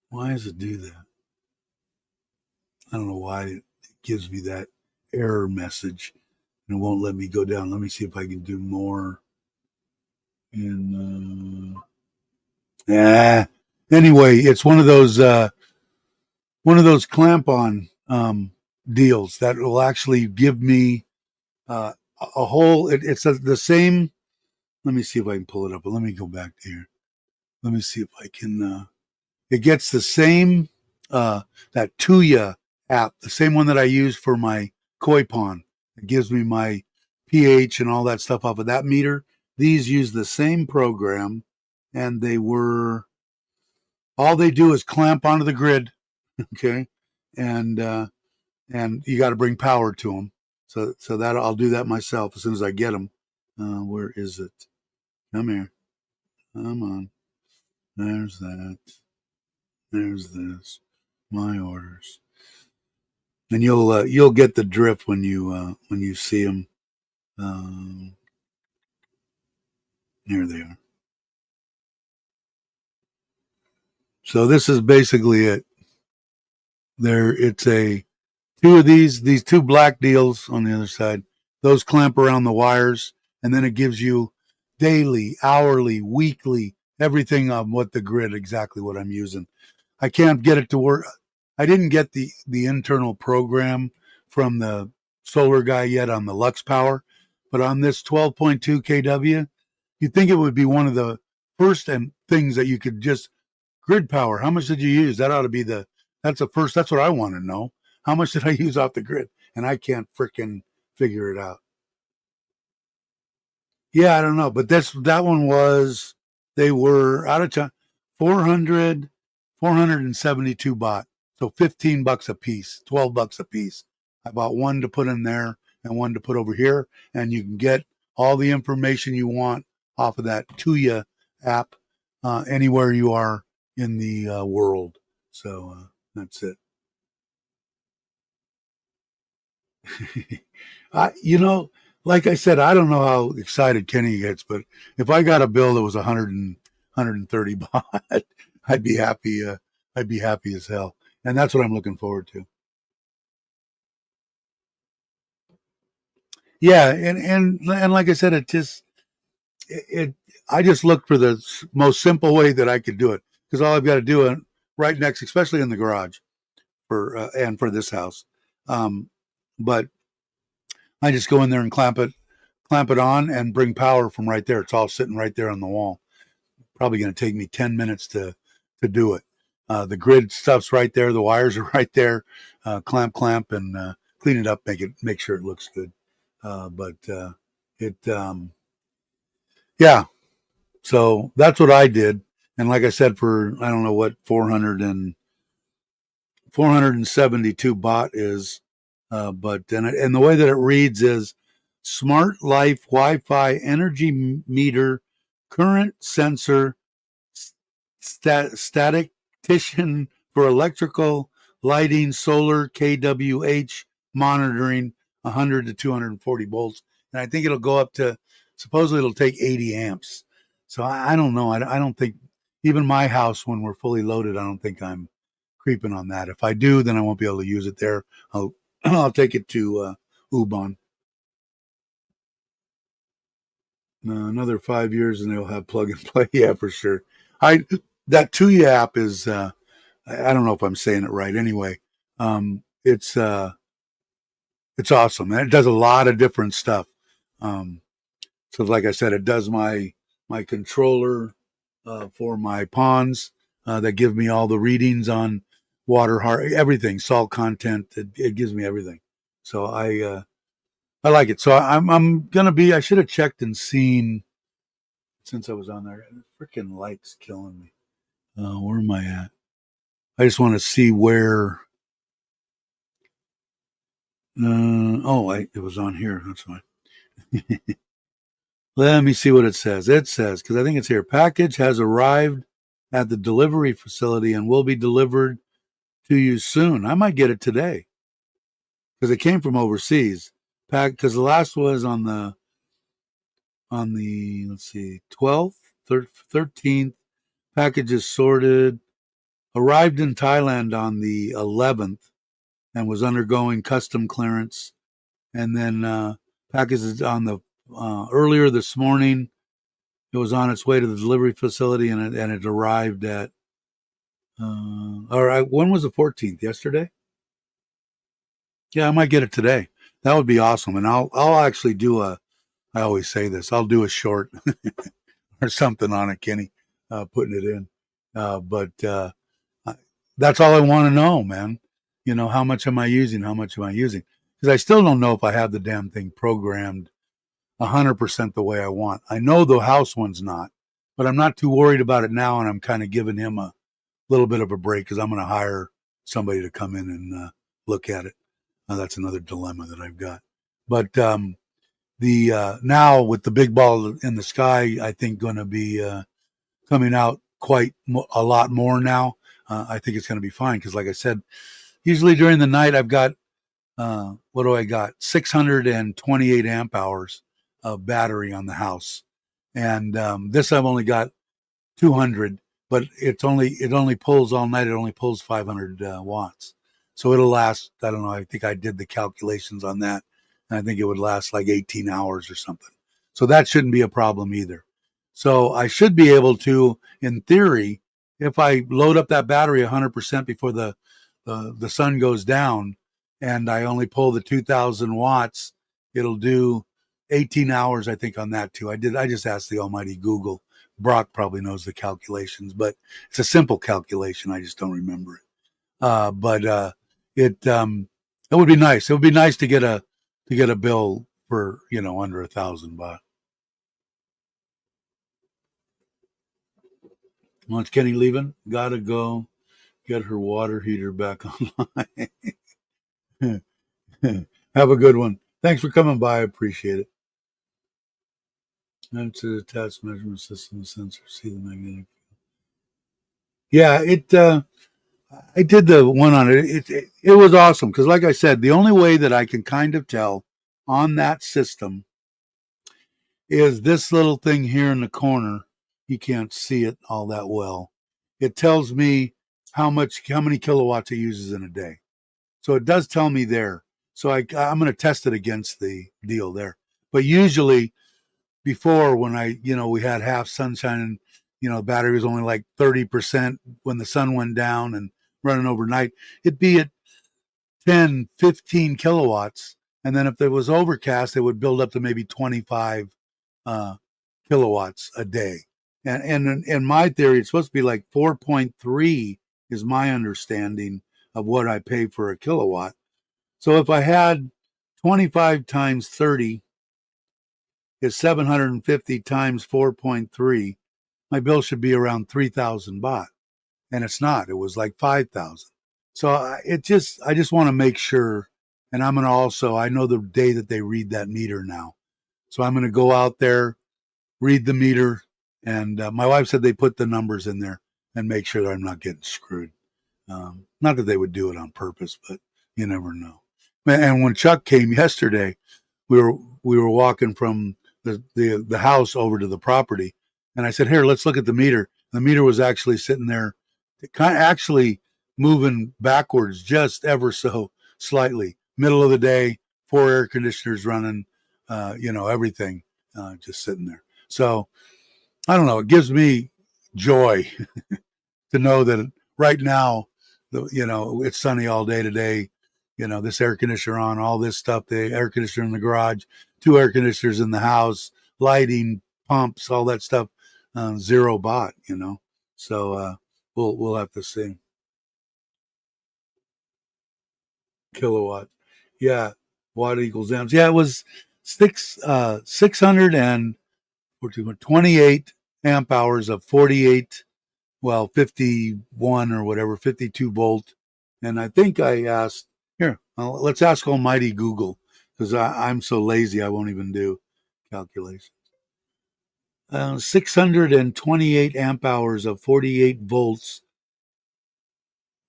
Why does it do that? I don't know why it gives me that error message and it won't let me go down. Let me see if I can do more. Anyway, it's one of those clamp on deals that will actually give me a whole. It's the same. Let me see if I can pull it up. But let me go back here. Let me see if I can. It gets the same that Tuya app, the same one that I use for my koi pond. It gives me my pH and all that stuff off of that meter. These use the same program, and all they do is clamp onto the grid, okay, and you got to bring power to them. So that I'll do that myself as soon as I get them. Where is it? Come here. Come on. There's that. There's this. My orders. And you'll get the drift when you see them. Here they are. So this is basically it. It's 2 of these 2 black deals on the other side. Those clamp around the wires, and then it gives you daily, hourly, weekly, everything on what the grid, exactly what I'm using. I can't get it to work. I didn't get the internal program from the solar guy yet on the Lux Power, but on this 12.2 kW, you'd think it would be one of the first and things that you could just grid power. How much did you use? That ought to be that's the first. That's what I want to know. How much did I use off the grid? And I can't freaking figure it out. Yeah, I don't know, but that one was, they were out of time, 472 baht. So $15 a piece, $12 a piece. I bought one to put in there and one to put over here, and you can get all the information you want off of that Tuya app anywhere you are in the world. So that's it. Like I said, I don't know how excited Kenny gets, but if I got a bill that was 130 baht, I'd be happy. I'd be happy as hell, and that's what I'm looking forward to. Yeah, and like I said, it I just looked for the most simple way that I could do it, because all I've got to do it right next, especially in the garage and for this house. Um, but I just go in there and clamp it on, and bring power from right there. It's all sitting right there on the wall. Probably going to take me 10 minutes to do it. The grid stuff's right there. The wires are right there. Clamp, and clean it up. Make sure it looks good. But it, yeah. So that's what I did. And like I said, for, I don't know what 472 baht is, but and the way that it reads is Smart Life Wi-Fi Energy Meter Current Sensor Statistician for Electrical Lighting Solar KWH Monitoring 100 to 240 volts. And I think it'll go up to, supposedly it'll take 80 amps. So I don't know. I don't think, even my house, when we're fully loaded, I don't think I'm creeping on that. If I do, then I won't be able to use it there. I'll take it to Ubon. Another 5 years and they'll have plug and play. Yeah, for sure. That Tuya app is, I don't know if I'm saying it right. Anyway, it's awesome, and it does a lot of different stuff. So like I said, it does my controller for my ponds that give me all the readings on water, everything, salt content. It gives me everything. So I like it. So I'm gonna be. I should have checked and seen, since I was on there. Freaking light's killing me. Where am I at? I just want to see where. It was on here. That's fine. Let me see what it says. It says, because I think it's here. Package has arrived at the delivery facility and will be delivered to you soon. I might get it today, because it came from overseas. Because the last was on the let's see, 12th, 13th. Package is sorted. Arrived in Thailand on the 11th and was undergoing custom clearance. And then package is on the earlier this morning. It was on its way to the delivery facility, and it arrived at. All right, when was the 14th? Yesterday? Yeah, I might get it today. That would be awesome, and I'll actually do a. I always say this. I'll do a short or something on it, Kenny, putting it in. But that's all I want to know, man. How much am I using? How much am I using? Because I still don't know if I have the damn thing programmed 100% the way I want. I know the house one's not, but I'm not too worried about it now, and I'm kind of giving him a little bit of a break, because I'm going to hire somebody to come in and look at it. That's another dilemma that I've got. But the now with the big ball in the sky, I think going to be coming out quite a lot more now. I think it's going to be fine, because like I said, usually during the night I've got what do I got? 628 amp hours of battery on the house, and this I've only got 200, but it only pulls all night. It only pulls 500 watts, so it'll last. I don't know. I think I did the calculations on that, and I think it would last like 18 hours or something. So that shouldn't be a problem either. So I should be able to, in theory, if I load up that battery 100% before the sun goes down, and I only pull the 2,000 watts, it'll do 18 hours, I think, on that too. I just asked the almighty Google. Brock probably knows the calculations, but it's a simple calculation. I just don't remember it. But it would be nice. It would be nice to get a bill for, under $1,000. Once Kenny leaving, gotta go get her water heater back online. Have a good one. Thanks for coming by. I appreciate it. And to the test measurement system sensor, see the magnetic. Yeah, I did the one on it. It was awesome because, like I said, the only way that I can kind of tell on that system is this little thing here in the corner. You can't see it all that well. It tells me how many kilowatts it uses in a day. So it does tell me there. So I'm going to test it against the deal there. But usually before, when we had half sunshine and, the battery was only like 30% when the sun went down and running overnight, it'd be at 10, 15 kilowatts. And then if it was overcast, it would build up to maybe 25 kilowatts a day. And in my theory, it's supposed to be like 4.3 is my understanding of what I pay for a kilowatt. So if I had 25 times 30 is 750 times 4.3, my bill should be around 3,000 baht. And it's not. It was like 5,000. So I just want to make sure. And I'm going to also, I know the day that they read that meter now. So I'm going to go out there, read the meter. And my wife said they put the numbers in there and make sure that I'm not getting screwed. Not that they would do it on purpose, but you never know. And when Chuck came yesterday, we were walking from the house over to the property, and I said, "Here, let's look at the meter." The meter was actually sitting there, actually moving backwards just ever so slightly. Middle of the day, 4 air conditioners running, everything just sitting there. So I don't know. It gives me joy to know that right now, it's sunny all day today. This air conditioner on, all this stuff, the air conditioner in the garage, 2 air conditioners in the house, lighting, pumps, all that stuff, 0 baht, So we'll have to see. Kilowatt. Yeah. Watt equals amps. Yeah, it was 628 amp hours of 48, 51 or whatever, 52 volt. And I think I asked, here, let's ask almighty Google, because I'm so lazy I won't even do calculations. 628 amp hours of 48 volts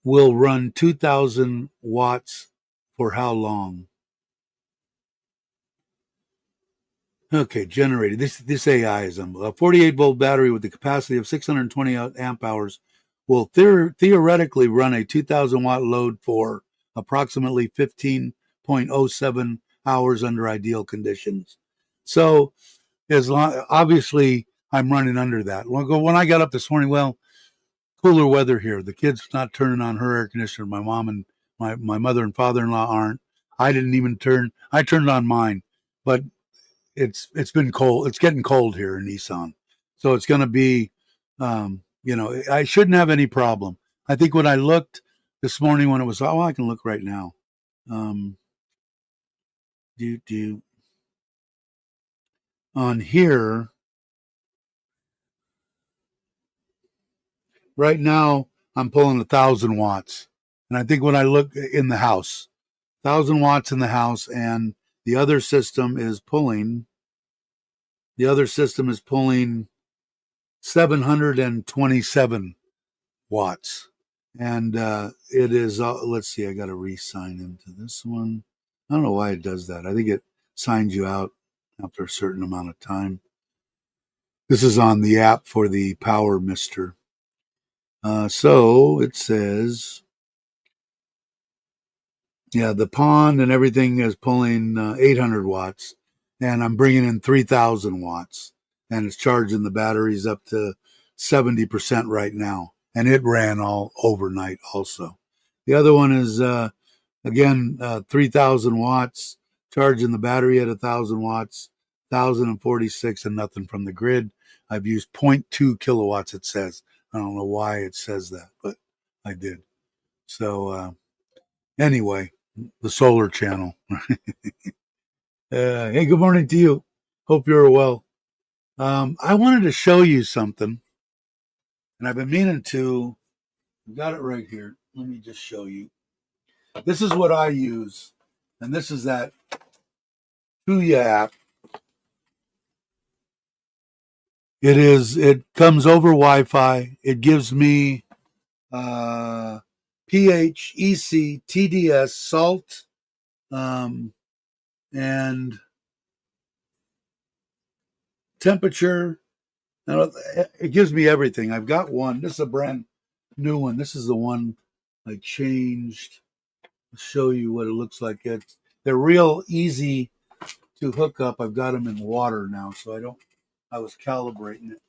will run 2,000 watts for how long? Okay, generated. This AI is a 48 volt battery with the capacity of 628 amp hours will theoretically run a 2,000 watt load for approximately 15.07 hours under ideal conditions. So, obviously, I'm running under that. When I got up this morning, cooler weather here. The kid's not turning on her air conditioner. My mom and my mother and father-in-law aren't. I didn't even turn. I turned on mine, but it's been cold. It's getting cold here in Nissan, so it's going to be. I shouldn't have any problem. I think when I looked this morning when it was, I can look right now. On here right now, I'm pulling 1,000 watts, and I think when I look in the house, 1,000 watts in the house, and the other system is pulling. The other system is pulling 727 watts. And it is, let's see, I got to re-sign into this one. I don't know why it does that. I think it signs you out after a certain amount of time. This is on the app for the Power Mister. So it says, yeah, the pond and everything is pulling 800 watts. And I'm bringing in 3,000 watts. And it's charging the batteries up to 70% right now. and it ran all overnight also. The other one is, again, 3,000 watts, charging the battery at 1,000 watts, 1,046 and nothing from the grid. I've used 0.2 kilowatts, it says. I don't know why it says that, but I did. So anyway, the solar channel. Hey, good morning to you. Hope you're well. I wanted to show you something, and I've been meaning to. I've got it right here. Let me just show you. This is what I use, and this is that Tuya app. It comes over Wi-Fi. It gives me pH, EC, TDS, salt, and temperature. It gives me everything. I've got one. This is a brand new one. This is the one I changed. I'll show you what it looks like. They're real easy to hook up. I've got them in water now, so I was calibrating it.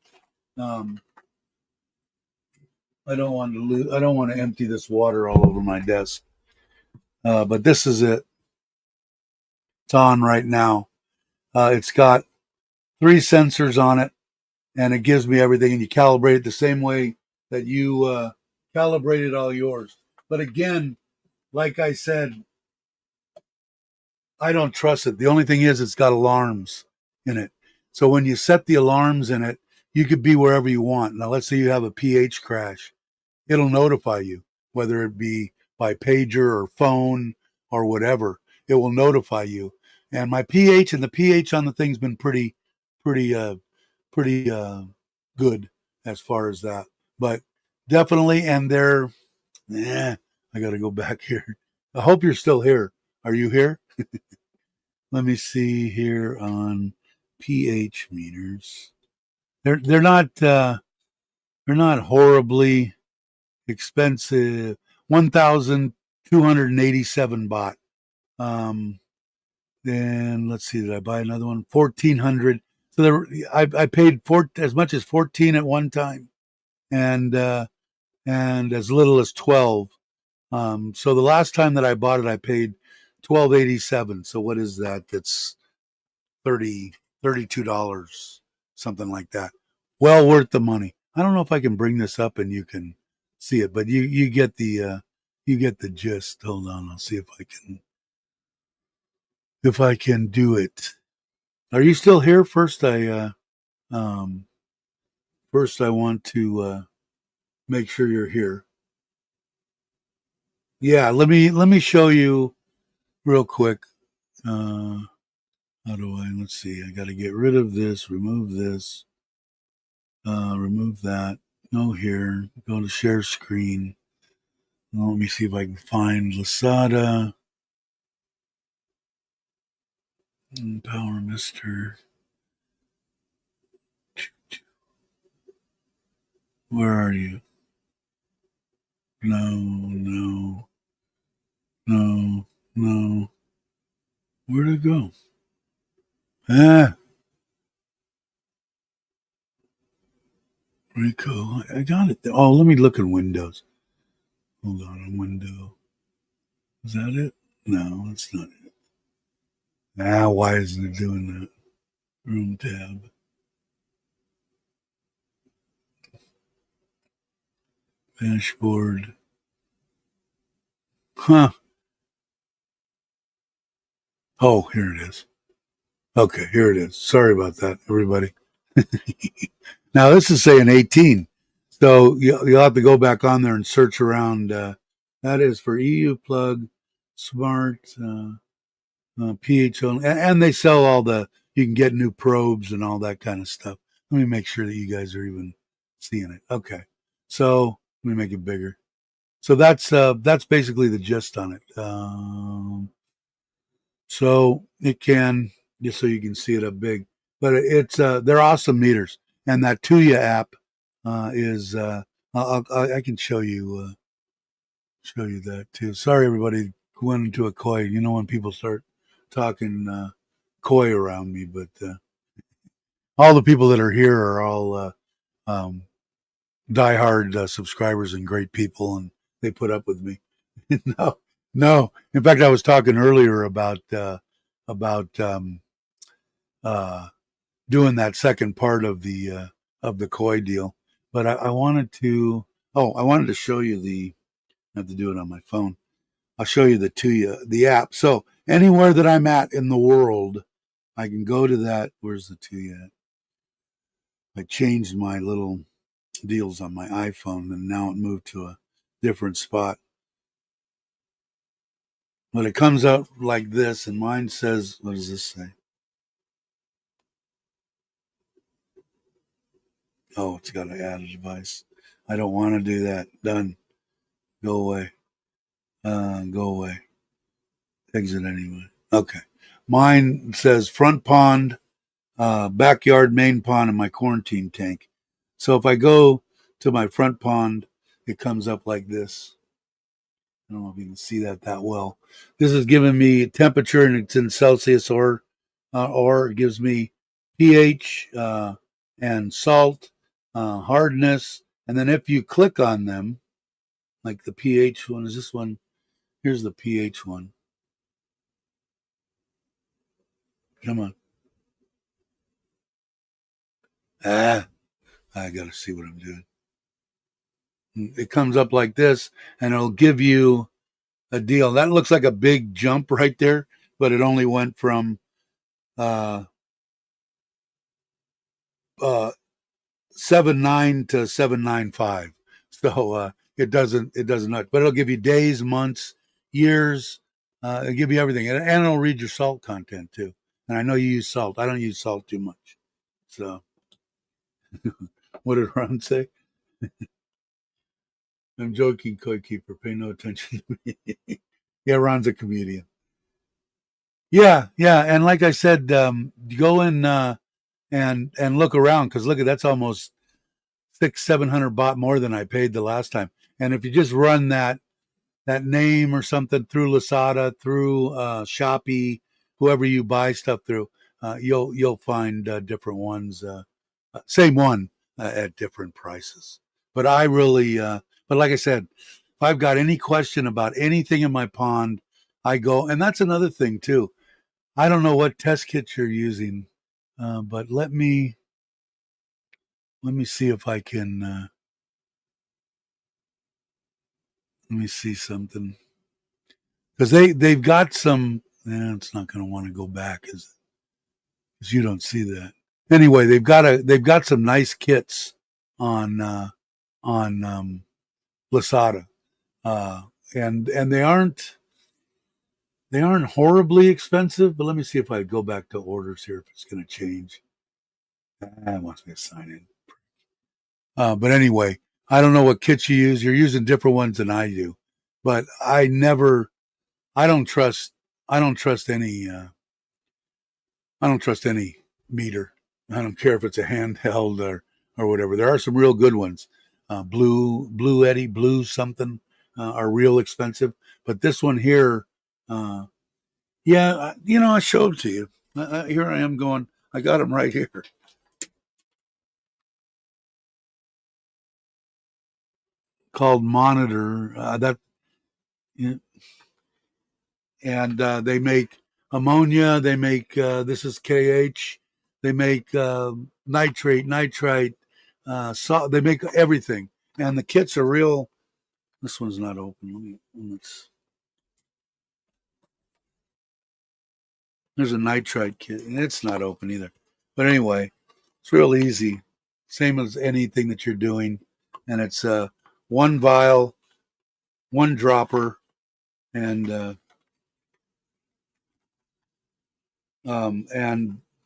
I don't want to empty this water all over my desk. But this is it. It's on right now. It's got 3 sensors on it, and it gives me everything. And you calibrate it the same way that you calibrated all yours. But again, like I said, I don't trust it. The only thing is it's got alarms in it. So when you set the alarms in it, you could be wherever you want. Now, let's say you have a pH crash. It'll notify you, whether it be by pager or phone or whatever. It will notify you. And my pH and the pH on the thing's been pretty good as far as that. But definitely, and I got to go back here. I hope you're still here. Are you here? Let me see here on pH meters. They're not horribly expensive. 1,287 baht. Then let's see, did I buy another one? 1,400. So I paid as much as 14 at one time, and as little as 12. So the last time that I bought it, I paid 12.87. So what is that? That's $32, something like that. Well worth the money. I don't know if I can bring this up and you can see it, but you get the gist. Hold on, I'll see if I can do it. Are you still here? First I want to make sure you're here. Yeah, let me show you real quick. How do let's see, I got to get rid of this, remove this, remove that, go here, go to share screen. Well, let me see if I can find Lasada, Power Mister. Where are you? No. Where'd it go? Rico, I got it. Oh, let me look in Windows. Hold on, window. Is that it? No, that's not it. Why isn't it doing that? Room tab. Dashboard. Huh. Oh, here it is. Okay, here it is. Sorry about that, everybody. Now, this is saying 18. So you'll have to go back on there and search around. That is for EU plug, smart, pH only. And they sell you can get new probes and all that kind of stuff. Let me make sure that you guys are even seeing it. Okay. So let me make it bigger. So that's basically the gist on it. So it can, just so you can see it up big, but they're awesome meters. And that Tuya app is I can show you that too. Sorry, everybody went into a koi. You know when people start talking koi around me, but all the people that are here are all diehard subscribers and great people, and they put up with me. No, no. In fact, I was talking earlier about uh, doing that second part of the koi deal, but I wanted to. Oh, I wanted to show you the. I have to do it on my phone. I'll show you the app. So anywhere that I'm at in the world, I can go to that. Where's the Tuya at? I changed my little deals on my iPhone, and now it moved to a different spot. But it comes out like this, and mine says, what does this say? Oh, it's got to add a device. I don't want to do that. Done. Go away. Go away. Exit anyway. Okay. Mine says front pond, backyard, main pond, and my quarantine tank. So if I go to my front pond, it comes up like this. I don't know if you can see that well. This is giving me temperature, and it's in Celsius, or it gives me pH and salt, hardness, and then if you click on them, like the pH one, is this one? Here's the pH one. Come on. I gotta see what I'm doing. It comes up like this, and it'll give you a deal. That looks like a big jump right there, but it only went from uh, 7.9 to 7.95. So it doesn't much, but it'll give you days, months, years. It'll give you everything, and it'll read your salt content too. And I know you use salt. I don't use salt too much. So what did Ron say? I'm joking, Koi Keeper. Pay no attention to me. Yeah, Ron's a comedian. Yeah, yeah, and like I said, go in and look around, because look at that's almost 600-700 baht more than I paid the last time. And if you just run that name or something through Lazada, through Shopee, whoever you buy stuff through, you'll find different ones, same one at different prices. But I really, but like I said, if I've got any question about anything in my pond, I go, and that's another thing too. I don't know what test kits you're using, but let me see if I can. Let me see something, because they've got some. It's not going to want to go back, is because you don't see that. Anyway, they've got some nice kits on Lazada, uh, and they aren't horribly expensive. But let me see if I go back to orders here, if it's going to change. It wants me to sign in. But anyway, I don't know what kits you use. You're using different ones than I do, but I don't trust, I don't trust any, I don't trust any meter. I don't care if it's a handheld or whatever. There are some real good ones. Blue Eddy, Blue something, are real expensive. But this one here, yeah, I showed it to you. Here I am going. I got them right here. Called Monitor. And they make ammonia. They make this is KH. They make nitrate, nitrite, salt. They make everything, and the kits are real. This one's not open. There's a nitrite kit, and it's not open either. But anyway, it's real easy, same as anything that you're doing, and it's one vial, one dropper, and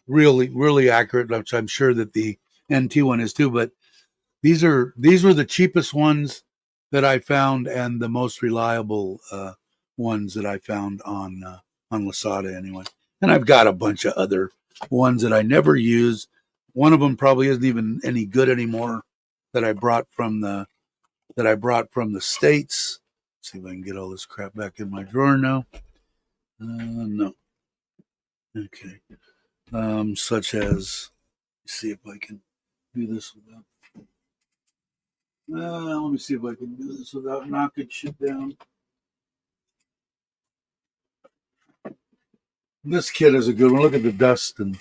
really, really accurate, which I'm sure that the NT one is too. But these were the cheapest ones that I found, and the most reliable ones that I found on Lazada anyway. And I've got a bunch of other ones that I never use. One of them probably isn't even any good anymore, that I brought from the States. Let's see if I can get all this crap back in my drawer now. No. Okay. Such as, see if I can do this without. Let me see if I can do this without knocking shit down. This kit is a good one. Look at the dust and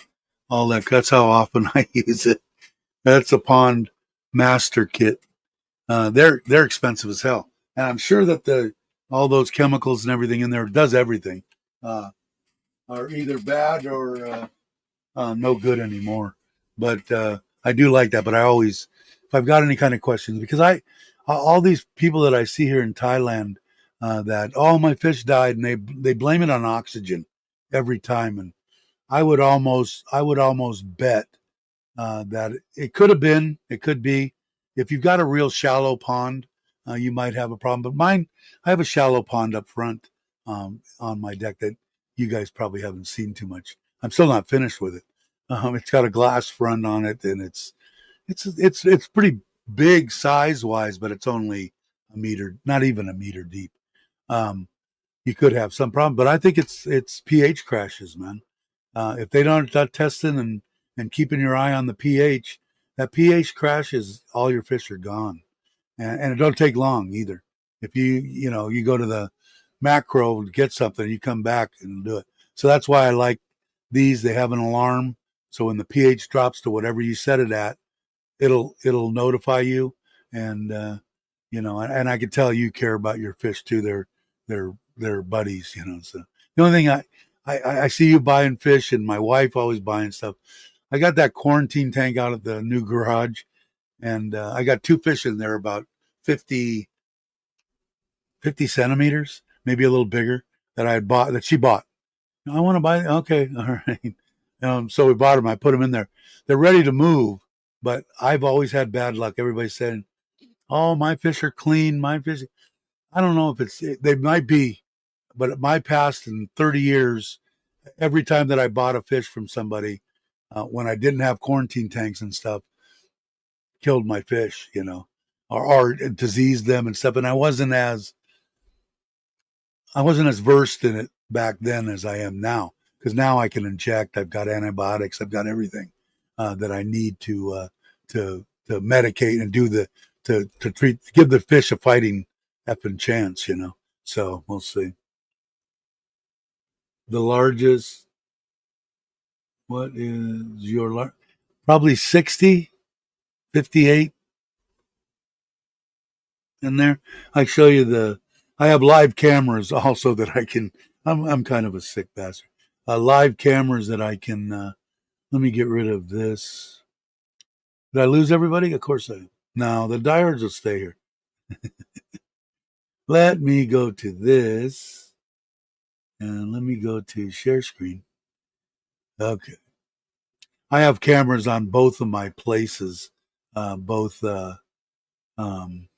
all that. That's how often I use it. That's a Pond Master Kit. They're expensive as hell, and I'm sure that the all those chemicals and everything in there does everything are either bad or no good anymore. But I do like that. But I always, if I've got any kind of questions, because all these people that I see here in Thailand, that my fish died, and they blame it on oxygen every time, and I would almost bet that it could have been, it could be. If you've got a real shallow pond, you might have a problem. But mine, I have a shallow pond up front on my deck that you guys probably haven't seen too much. I'm still not finished with it. It's got a glass front on it, and it's pretty big size wise, but it's only a meter, not even a meter deep. Um, you could have some problem, but I think it's pH crashes, man. If they don't start testing and keeping your eye on the pH, that pH crashes, all your fish are gone, and it don't take long either. If you go to the macro to get something, you come back and do it. So that's why I like these. They have an alarm, so when the pH drops to whatever you set it at, it'll notify you, and and I can tell you care about your fish too. They're buddies, So the only thing I see you buying fish, and my wife always buying stuff. I got that quarantine tank out at the new garage, and I got two fish in there about 50 centimeters, maybe a little bigger, that she bought. I want to buy. Okay, all right. So we bought them. I put them in there. They're ready to move, but I've always had bad luck. Everybody's saying, "Oh, my fish are clean. My fish." I don't know if they might be, but my past in 30 years, every time that I bought a fish from somebody, when I didn't have quarantine tanks and stuff, killed my fish, or diseased them and stuff. And I wasn't as versed in it back then as I am now, because now I can inject. I've got antibiotics. I've got everything that I need to medicate and do to treat, give the fish a fighting effing chance, So we'll see. The largest, what is your probably 60, 58 in there. I show you I have live cameras also that I'm kind of a sick bastard. Live cameras that I can, let me get rid of this. Did I lose everybody? Of course I did. No, the diehards will stay here. Let me go to this, and let me go to share screen. Okay. I have cameras on both of my places, both um,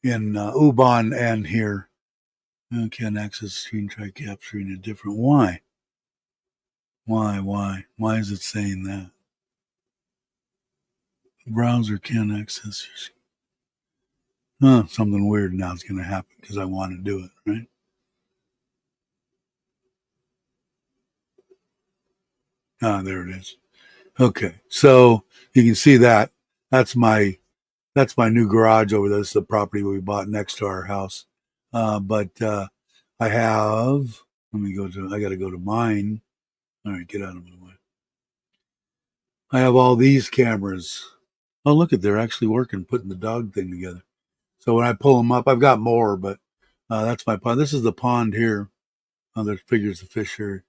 in Ubon and here. I can't access screen, try capturing a different. Why? Why is it saying that? The browser can't access your screen. Something weird now is going to happen because I want to do it, right? There it is. Okay, so you can see that. That's my new garage over there. This is the property we bought next to our house. But I have. I got to go to mine. All right, get out of my way. I have all these cameras. Oh, look at, they're actually working, putting the dog thing together. So when I pull them up, I've got more, but that's my pond. This is the pond here. There's figures of fish here.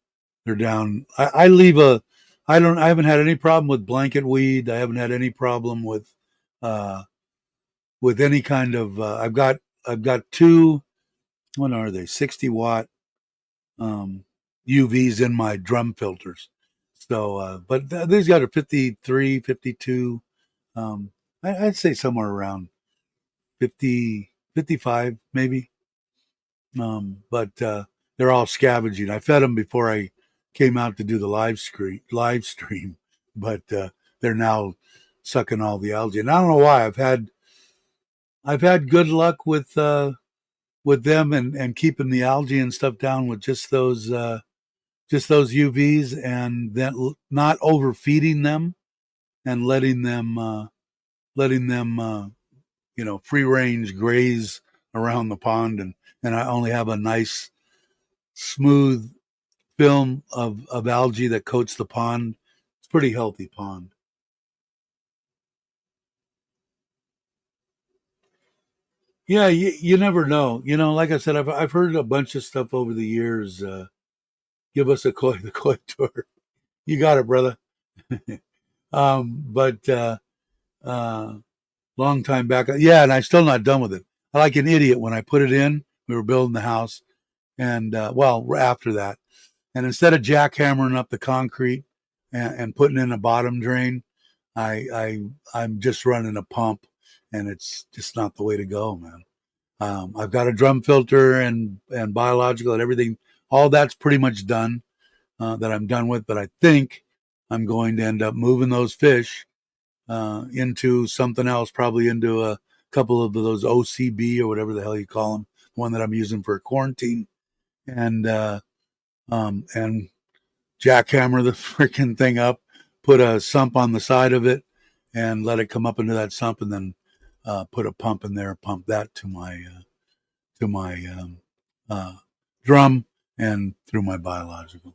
They're down. I haven't had any problem with blanket weed. I haven't had any problem uh, with any kind of, I've got two, what are they? 60-watt UVs in my drum filters. So, but these guys are 53, 52. I'd say somewhere around 50, 55 maybe. But they're all scavenging. I fed them before I came out to do the live stream, but they're now sucking all the algae. And I don't know why. I've had good luck with them and keeping the algae and stuff down with just those UVs, and then not overfeeding them and letting them letting them, free range graze around the pond, and I only have a nice smooth film of algae that coats the pond. It's a pretty healthy pond. Yeah, you never know. Like I said, I've heard a bunch of stuff over the years. Give us the koi tour. You got it, brother. But long time back, yeah, and I'm still not done with it. I like an idiot when I put it in. We were building the house, and after that, and instead of jackhammering up the concrete and putting in a bottom drain, I'm just running a pump, and it's just not the way to go, man. I've got a drum filter and biological and everything. All that's pretty much done that I'm done with. But I think I'm going to end up moving those fish into something else, probably into a couple of those OCB or whatever the hell you call them, the one that I'm using for quarantine, and jackhammer the freaking thing up, put a sump on the side of it, and let it come up into that sump, and then put a pump in there, pump that to my drum and through my biological.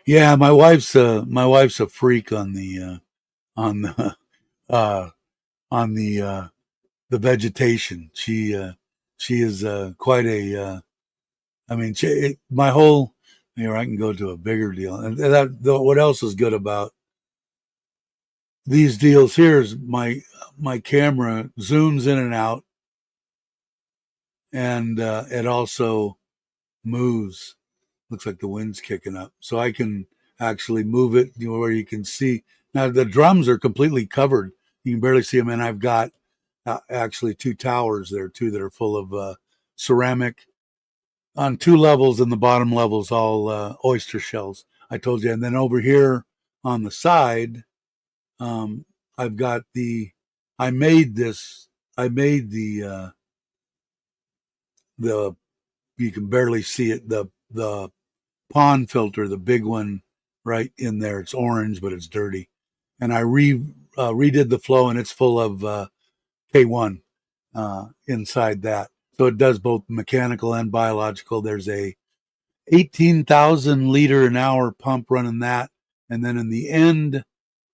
Yeah, my wife's a freak on the on the uh, on the vegetation. She is quite a. I mean, my whole. Here, I can go to a bigger deal, and what else is good about these deals here is my camera zooms in and out, and it also moves. Looks like the wind's kicking up, so I can actually move it where you can see. Now the drums are completely covered; you can barely see them, and I've got actually two towers there too that are full of ceramic on two levels, and the bottom level's all oyster shells. I told you, and then over here on the side, I've got the. I made this. I made the. You can barely see it. The pond filter, the big one, right in there. It's orange, but it's dirty. And I redid the flow, and it's full of K1 inside that. So it does both mechanical and biological. There's a 18,000 liter an hour pump running that, and then in the end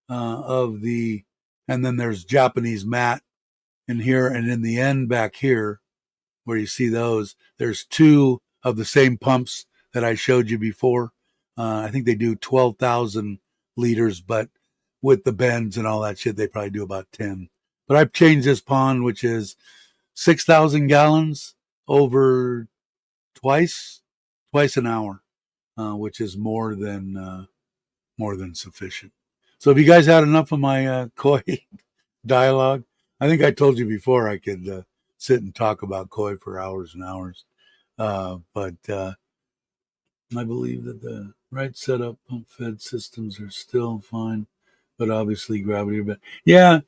and then there's Japanese mat in here, and in the end back here, where you see those, there's two of the same pumps that I showed you before. I think they do 12,000 liters, but with the bends and all that shit, they probably do about 10. But I've changed this pond, which is 6,000 gallons over twice an hour, which is more than sufficient. So if you guys had enough of my koi dialogue, I think I told you before I could sit and talk about koi for hours and hours. But I believe that the right setup pump fed systems are still fine, but obviously gravity. But yeah,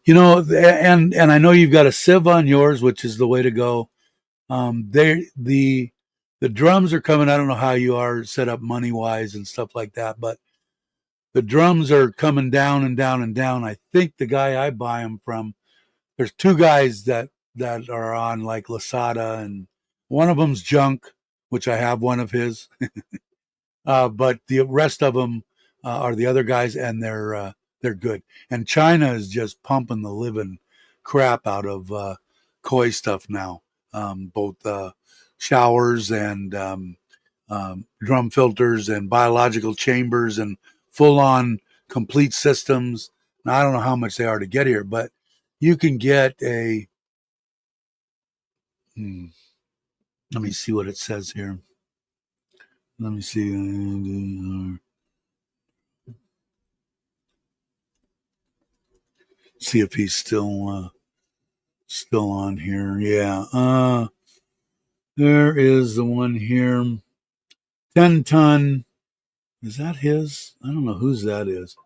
and I know you've got a sieve on yours, which is the way to go. The drums are coming. I don't know how you are set up money wise and stuff like that, but the drums are coming down and down and down. I think the guy I buy them from, there's two guys that are on like Lasada, and one of them's junk, which I have one of his, but the rest of them are the other guys, and they're good. And China is just pumping the living crap out of koi stuff now, both showers and drum filters and biological chambers and full-on complete systems. Now, I don't know how much they are to get here, but you can get a. Let me see what it says here. Let me see. See if he's still on here. Yeah. There is the one here. 10-ton. Is that his? I don't know whose that is.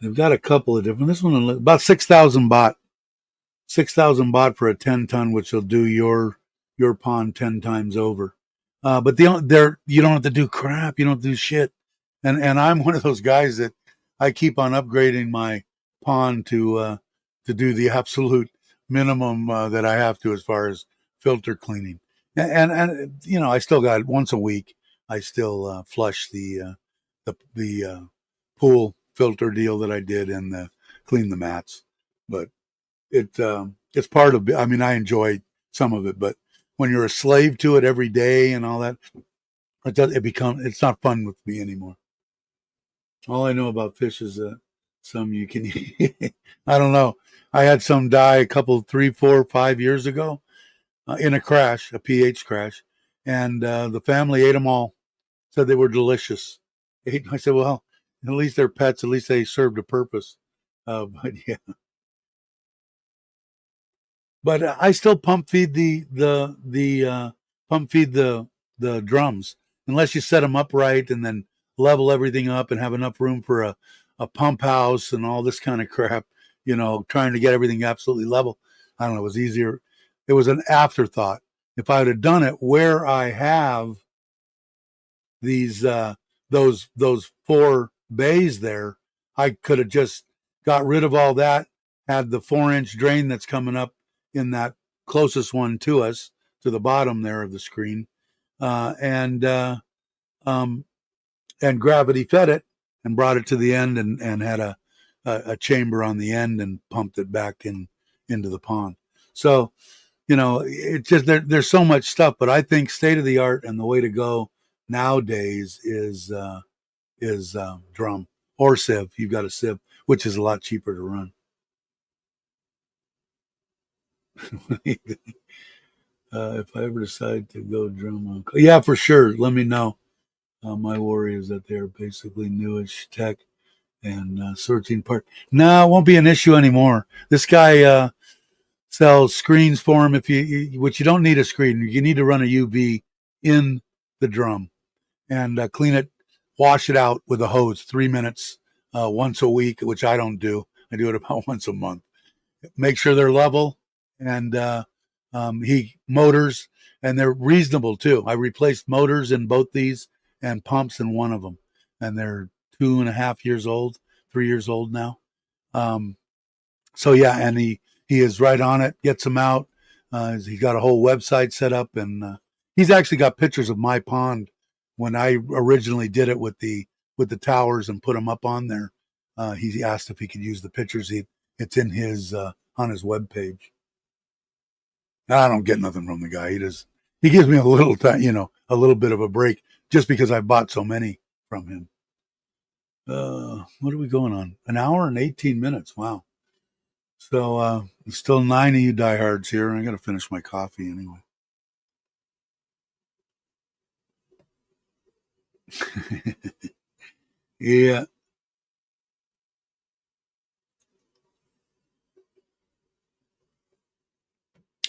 They've got a couple of different. This one about 6,000 baht. 6,000 baht for a 10-ton, which will do your pond 10 times over. But you don't have to do crap. You don't do shit. And I'm one of those guys that I keep on upgrading my pond to do the absolute minimum that I have to as far as filter cleaning. And you know, I still got once a week. I still flush the pool filter deal that I did and clean the mats. But it's part of. I mean, I enjoy some of it, but when you're a slave to it every day and all that, it's not fun with me anymore. All I know about fish is that some you can eat. I don't know. I had some die a couple, 3, 4, 5 years ago in a crash, a pH crash, and the family ate them all. Said they were delicious. I said, well, at least they're pets. At least they served a purpose. But yeah, but I still pump feed the drums unless you set them up right and then level everything up and have enough room for a pump house and all this kind of crap. You know, trying to get everything absolutely level. I don't know. It was easier. It was an afterthought. If I would have done it where I have these those 4 bays there, I could have just got rid of all that, had the 4-inch drain that's coming up in that closest one to us, to the bottom there of the screen, uh, and uh, um, and gravity fed it and brought it to the end and had a chamber on the end and pumped it back into the pond. So, you know, it's just there's so much stuff, but I think state of the art and the way to go nowadays is drum or sieve. You've got a sieve, which is a lot cheaper to run. If I ever decide to go drum on, yeah, for sure. Let me know. My worry is that they're basically newish tech and searching part. No, it won't be an issue anymore. This guy sells screens for him. Which you don't need a screen. You need to run a UV in the drum and clean it, wash it out with a hose, 3 minutes once a week, which I don't do. I do it about once a month. Make sure they're level, and he motors, and they're reasonable too. I replaced motors in both these and pumps in one of them, and they're 2.5 years old, 3 years old now. Um, so yeah, and he is right on it, gets them out. He's got a whole website set up, and he's actually got pictures of my pond when I originally did it with the towers and put them up on there. He asked if he could use the pictures. It's in his on his webpage. I don't get nothing from the guy. He gives me a little time, a little bit of a break just because I bought so many from him. What are we going on? 1 hour and 18 minutes. Wow. So still 9 of you diehards here, and I got to finish my coffee anyway. Yeah.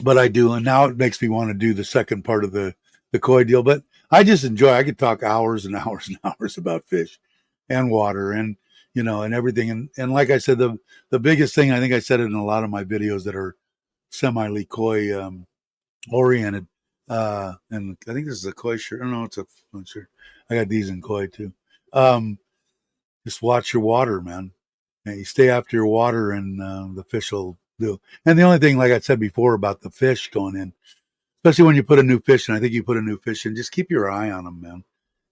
But I do, and now it makes me want to do the second part of the koi deal. But I just enjoy. I could talk hours and hours and hours about fish, and water, and and everything. And like I said, the biggest thing, I think I said it in a lot of my videos that are semi koi oriented. And I think this is a koi shirt. I don't know, it's a shirt. I got these in koi too. Just watch your water, man. And you stay after your water, and the fish will do. And the only thing, like I said before, about the fish going in, especially when you put a new fish in, I think you put a new fish in, just keep your eye on them, man,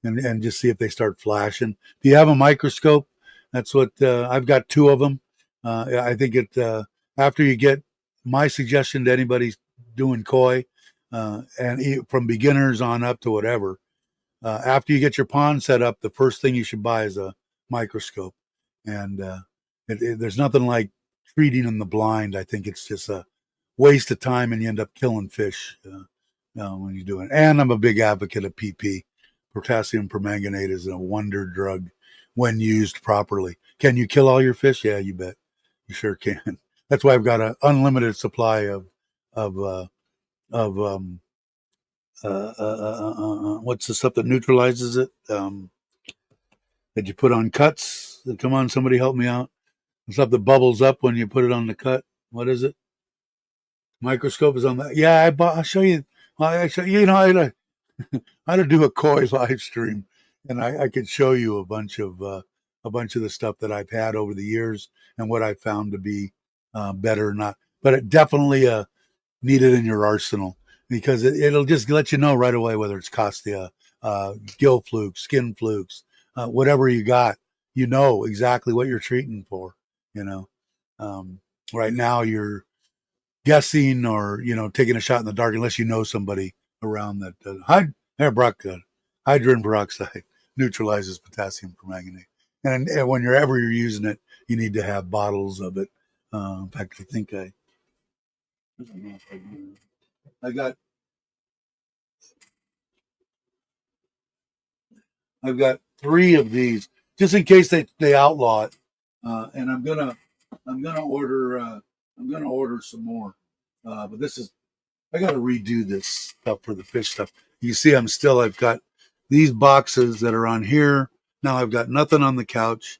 and just see if they start flashing. If you have a microscope, that's what I've got 2 of them. I think after you get my suggestion to anybody doing koi, and from beginners on up to whatever, after you get your pond set up, the first thing you should buy is a microscope. And there's nothing like treating in the blind. I think it's just a waste of time, and you end up killing fish when you do it. And I'm a big advocate of PP. Potassium permanganate is a wonder drug when used properly. Can you kill all your fish? Yeah, you bet. You sure can. That's why I've got an unlimited supply of what's the stuff that neutralizes it? That you put on cuts. Come on, somebody help me out. The stuff that bubbles up when you put it on the cut. What is it? Microscope is on that. Yeah, I'll show you. Well, actually, I ought to do a koi live stream, and I could show you a bunch of the stuff that I've had over the years and what I found to be better or not. But it definitely need it in your arsenal because it'll just let you know right away whether it's costia, gill flukes, skin flukes, whatever you got. You know exactly what you're treating for. You know, right now you're guessing or taking a shot in the dark unless you know somebody around that hydrogen peroxide neutralizes potassium permanganate. And whenever you're using it, you need to have bottles of it. In fact, I think I got I've got 3 of these just in case they outlaw it, and I'm gonna order some more. But this is I got to redo this stuff for the fish stuff. You see, I've got these boxes that are on here. Now I've got nothing on the couch.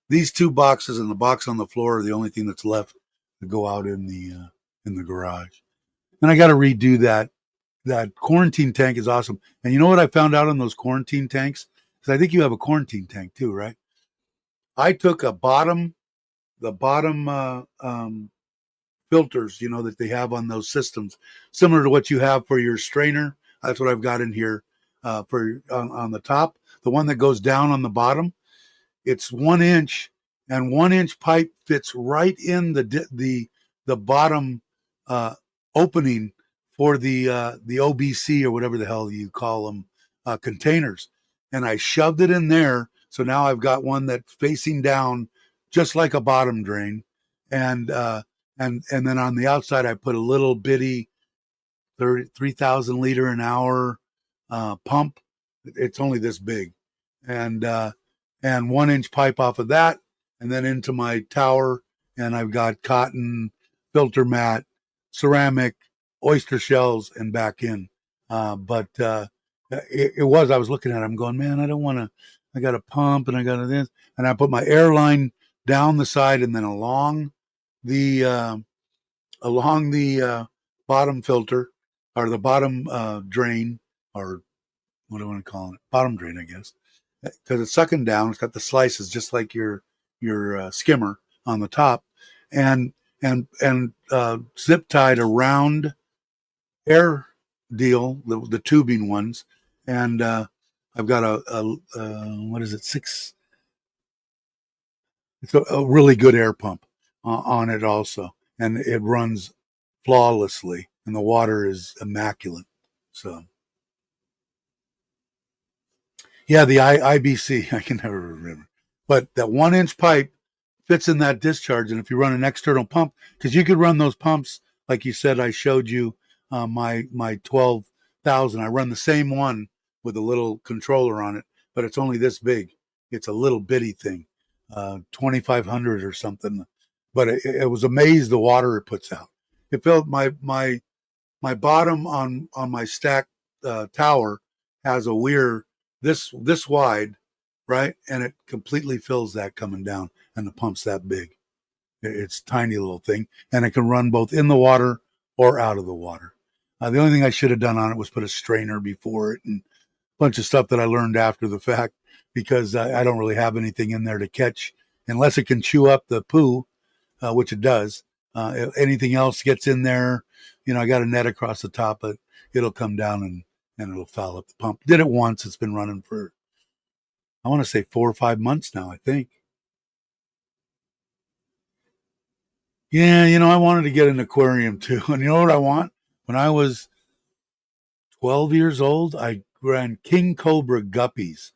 These 2 boxes and the box on the floor are the only thing that's left to go out in the garage. And I got to redo that. That quarantine tank is awesome. And you know what I found out on those quarantine tanks? Because I think you have a quarantine tank too, right? I took the bottom filters, that they have on those systems, similar to what you have for your strainer. That's what I've got in here for on the top. The one that goes down on the bottom, it's 1 inch, and 1 inch pipe fits right in the bottom opening for the OBC or whatever the hell you call them containers. And I shoved it in there, so now I've got one that's facing down, just like a bottom drain, and then on the outside I put a little bitty 3,000 liter an hour pump. It's only this big, and 1 inch pipe off of that, and then into my tower. And I've got cotton, filter mat, ceramic, oyster shells, and back in. But I was looking at it, I'm going, man, I don't want to. I got a pump and I got this, and I put my air line down the side and then along the bottom filter or the bottom drain, or what do I want to call it? Bottom drain, I guess, because it's sucking down. It's got the slices just like your skimmer on the top, and zip tied around air deal, the tubing ones, and I've got a what is it, 6? It's a really good air pump on it also, and it runs flawlessly, and the water is immaculate. So, yeah, the IBC, I can never remember, but that 1 inch pipe fits in that discharge, and if you run an external pump, because you could run those pumps like you said, I showed you my 12,000. I run the same one with a little controller on it, but it's only this big. It's a little bitty thing. 2,500 or something, but it was amazed the water it puts out. It filled my bottom on my stack tower has a weir this wide, right, and it completely fills that coming down, and the pump's that big. It's a tiny little thing, and it can run both in the water or out of the water. The only thing I should have done on it was put a strainer before it and a bunch of stuff that I learned after the fact, because I don't really have anything in there to catch unless it can chew up the poo, which it does. If anything else gets in there, I got a net across the top, but it'll come down and it'll foul up the pump. Did it once. It's been running for, I want to say 4 or 5 months now, I think. Yeah, I wanted to get an aquarium too. And you know what I want? When I was 12 years old, I ran king cobra guppies.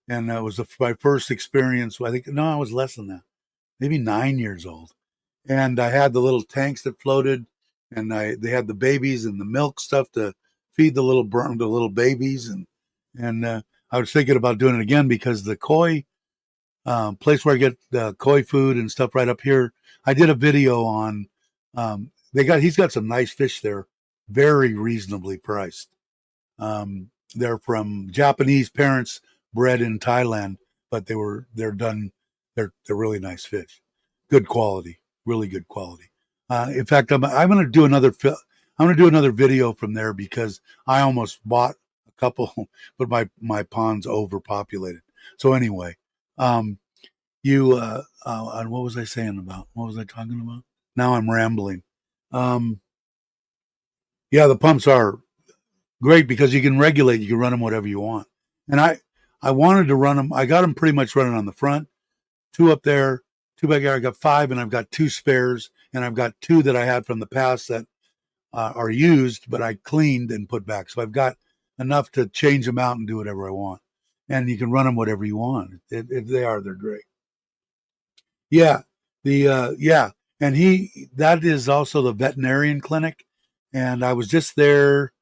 And that was my first experience. I think, no, I was less than that, maybe 9 years old. And I had the little tanks that floated, and they had the babies and the milk stuff to feed the little babies. And I was thinking about doing it again because the koi place where I get the koi food and stuff right up here, I did a video on. He's got some nice fish there, very reasonably priced. They're from Japanese parents, bred in Thailand, but they're really nice fish, good quality, really good quality. In fact, I'm going to do another video from there because I almost bought a couple, but my pond's overpopulated. So anyway, you what was I saying about? What was I talking about? Now I'm rambling. Um, yeah, the pumps are great because you can regulate. You can run them whatever you want. And I wanted to run them. I got them pretty much running on the front, two up there, two back there. I got five, and I've got two spares, and I've got two that I had from the past that are used, but I cleaned and put back. So I've got enough to change them out and do whatever I want. And you can run them whatever you want. They're great. Yeah, yeah, and that is also the veterinarian clinic, and I was just there.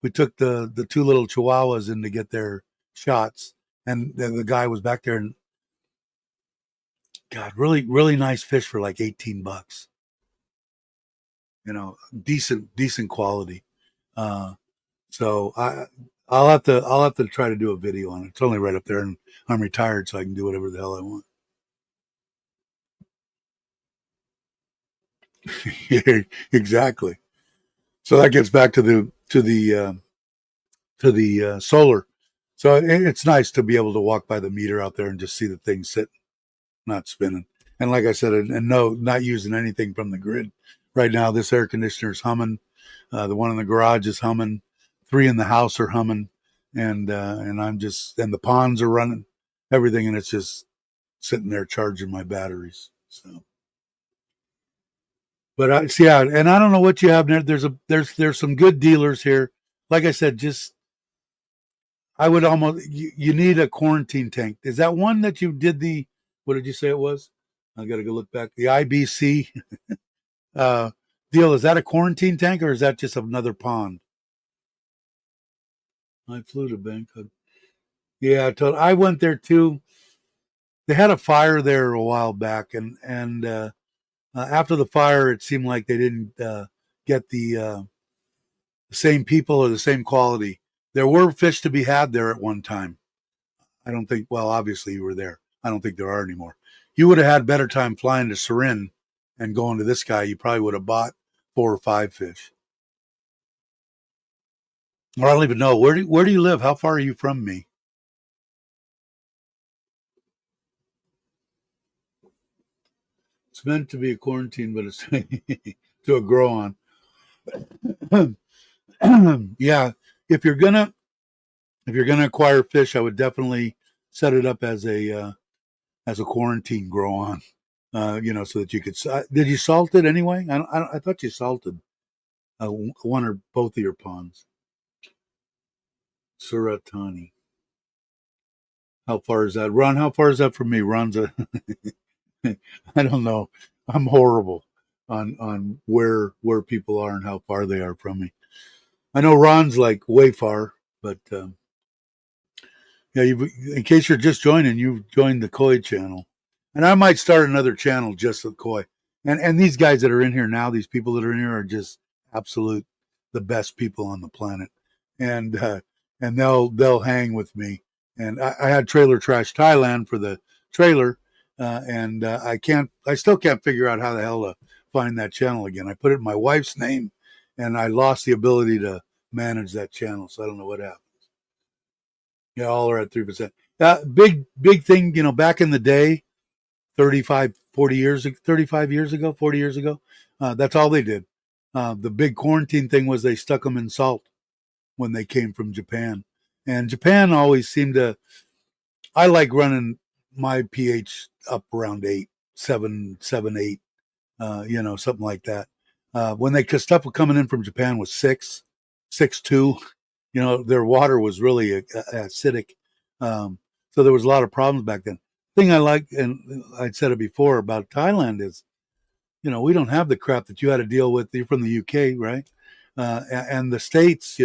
We took the two little chihuahuas in to get their shots, and the guy was back there, and God, really nice fish for like $18. Decent quality. Uh, so I'll have to try to do a video on it. It's only right up there, and I'm retired, so I can do whatever the hell I want. Exactly. So that gets back to the solar. So it's nice to be able to walk by the meter out there and just see the thing sitting, not spinning. And like I said, and no, not using anything from the grid. Right now, this air conditioner is humming. The one in the garage is humming. Three in the house are humming, and and the ponds are running, everything, and it's just sitting there charging my batteries. So, but I see, yeah, and I don't know what you have there. There's some good dealers here. Like I said, just I would almost you need a quarantine tank. Is that one that you did the? What did you say it was? I got to go look back. The IBC uh, deal. Is that a quarantine tank or is that just another pond? I flew to Bangkok. Yeah, I went there too. They had a fire there a while back, and after the fire, it seemed like they didn't get the same people or the same quality. There were fish to be had there at one time. I don't think. Well, obviously you were there. I don't think there are anymore. You would have had better time flying to Surin and going to this guy. You probably would have bought 4 or 5 fish. Or I don't even know where do you live? How far are you from me? It's meant to be a quarantine, but it's to a grow on. Yeah, if you're gonna acquire fish, I would definitely set it up as a quarantine grow on. So that you could. Did you salt it anyway? I thought you salted one or both of your ponds. Suratani. How far is that, Ron? How far is that from me? Ron's a. I don't know. I'm horrible on where people are and how far they are from me. I know Ron's like way far, but yeah. In case you're just joining, you've joined the Koi channel, and I might start another channel just with Koi. And these guys that are in here now, these people that are in here are just absolute the best people on the planet, and they'll hang with me. And I had Trailer Trash Thailand for the trailer, and I still can't figure out how the hell to find that channel again. I put it in my wife's name, and I lost the ability to manage that channel, so I don't know what happened. Yeah, all are at 3%. Big thing, back in the day, 35 years ago, 40 years ago, that's all they did. The big quarantine thing was they stuck them in salt when they came from Japan. And Japan always seemed to, I like running my pH up around 8, 7, 7, 8, something like that. When stuff was coming in from Japan was 6, 6.2, their water was really acidic. So there was a lot of problems back then. Thing I like, and I'd said it before about Thailand is, we don't have the crap that you had to deal with. You're from the UK, right? And the States,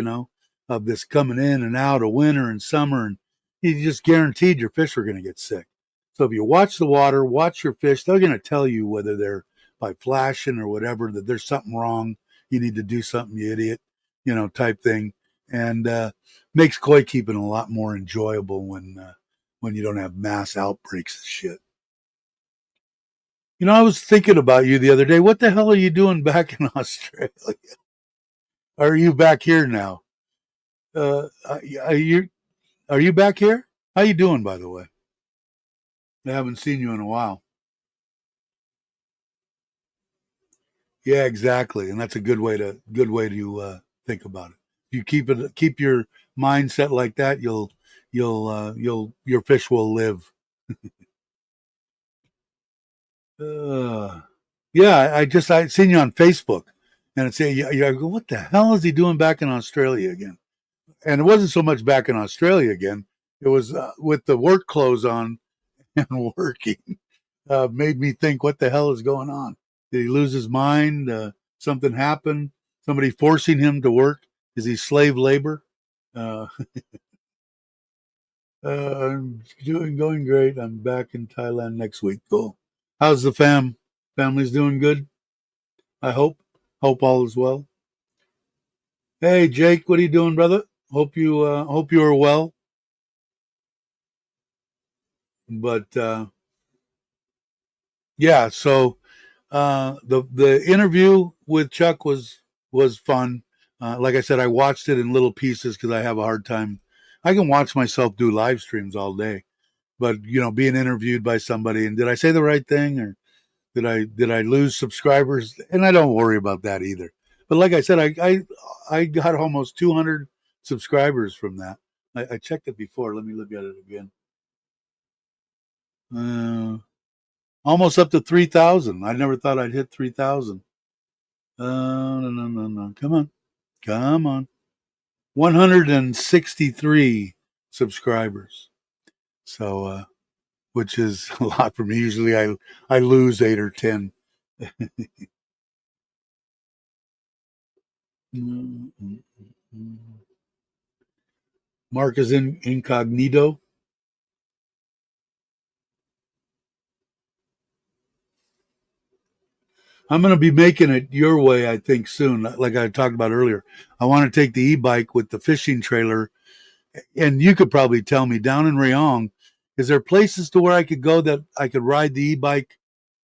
of this coming in and out of winter and summer, and you just guaranteed your fish are going to get sick. So if you watch the water, watch your fish, they're going to tell you whether they're by flashing or whatever, that there's something wrong. You need to do something, you idiot, type thing. And makes koi keeping a lot more enjoyable when you don't have mass outbreaks of shit. I was thinking about you the other day. What the hell are you doing back in Australia? Or are you back here now? Are you back here? How you doing, by the way? I haven't seen you in a while. Yeah, exactly, and that's a good way to think about it. You keep your mindset like that, you'll your fish will live. Uh, yeah, I seen you on Facebook, and it's I go, what the hell is he doing back in Australia again? And it wasn't so much back in Australia again. It was with the work clothes on and working. Made me think, what the hell is going on? Did he lose his mind? Something happened? Somebody forcing him to work? Is he slave labor? Uh, I'm going great. I'm back in Thailand next week. Cool. How's the family's doing good? I hope all is well. Hey Jake, what are you doing, brother? Hope you are well. But yeah, so the interview with Chuck was fun. Like I said, I watched it in little pieces because I have a hard time. I can watch myself do live streams all day, but being interviewed by somebody, and did I say the right thing, or did I lose subscribers? And I don't worry about that either. But like I said, I got almost 200 subscribers from that. I checked it before. Let me look at it again. Uh, Almost up to 3,000. I never thought I'd hit 3,000. No, no, no, no. Come on. 163 subscribers. So, which is a lot for me. Usually I lose 8 or 10. Mark is in incognito. I'm going to be making it your way, I think, soon. Like I talked about earlier, I want to take the e-bike with the fishing trailer, and you could probably tell me down in Rayong, is there places to where I could go that I could ride the e-bike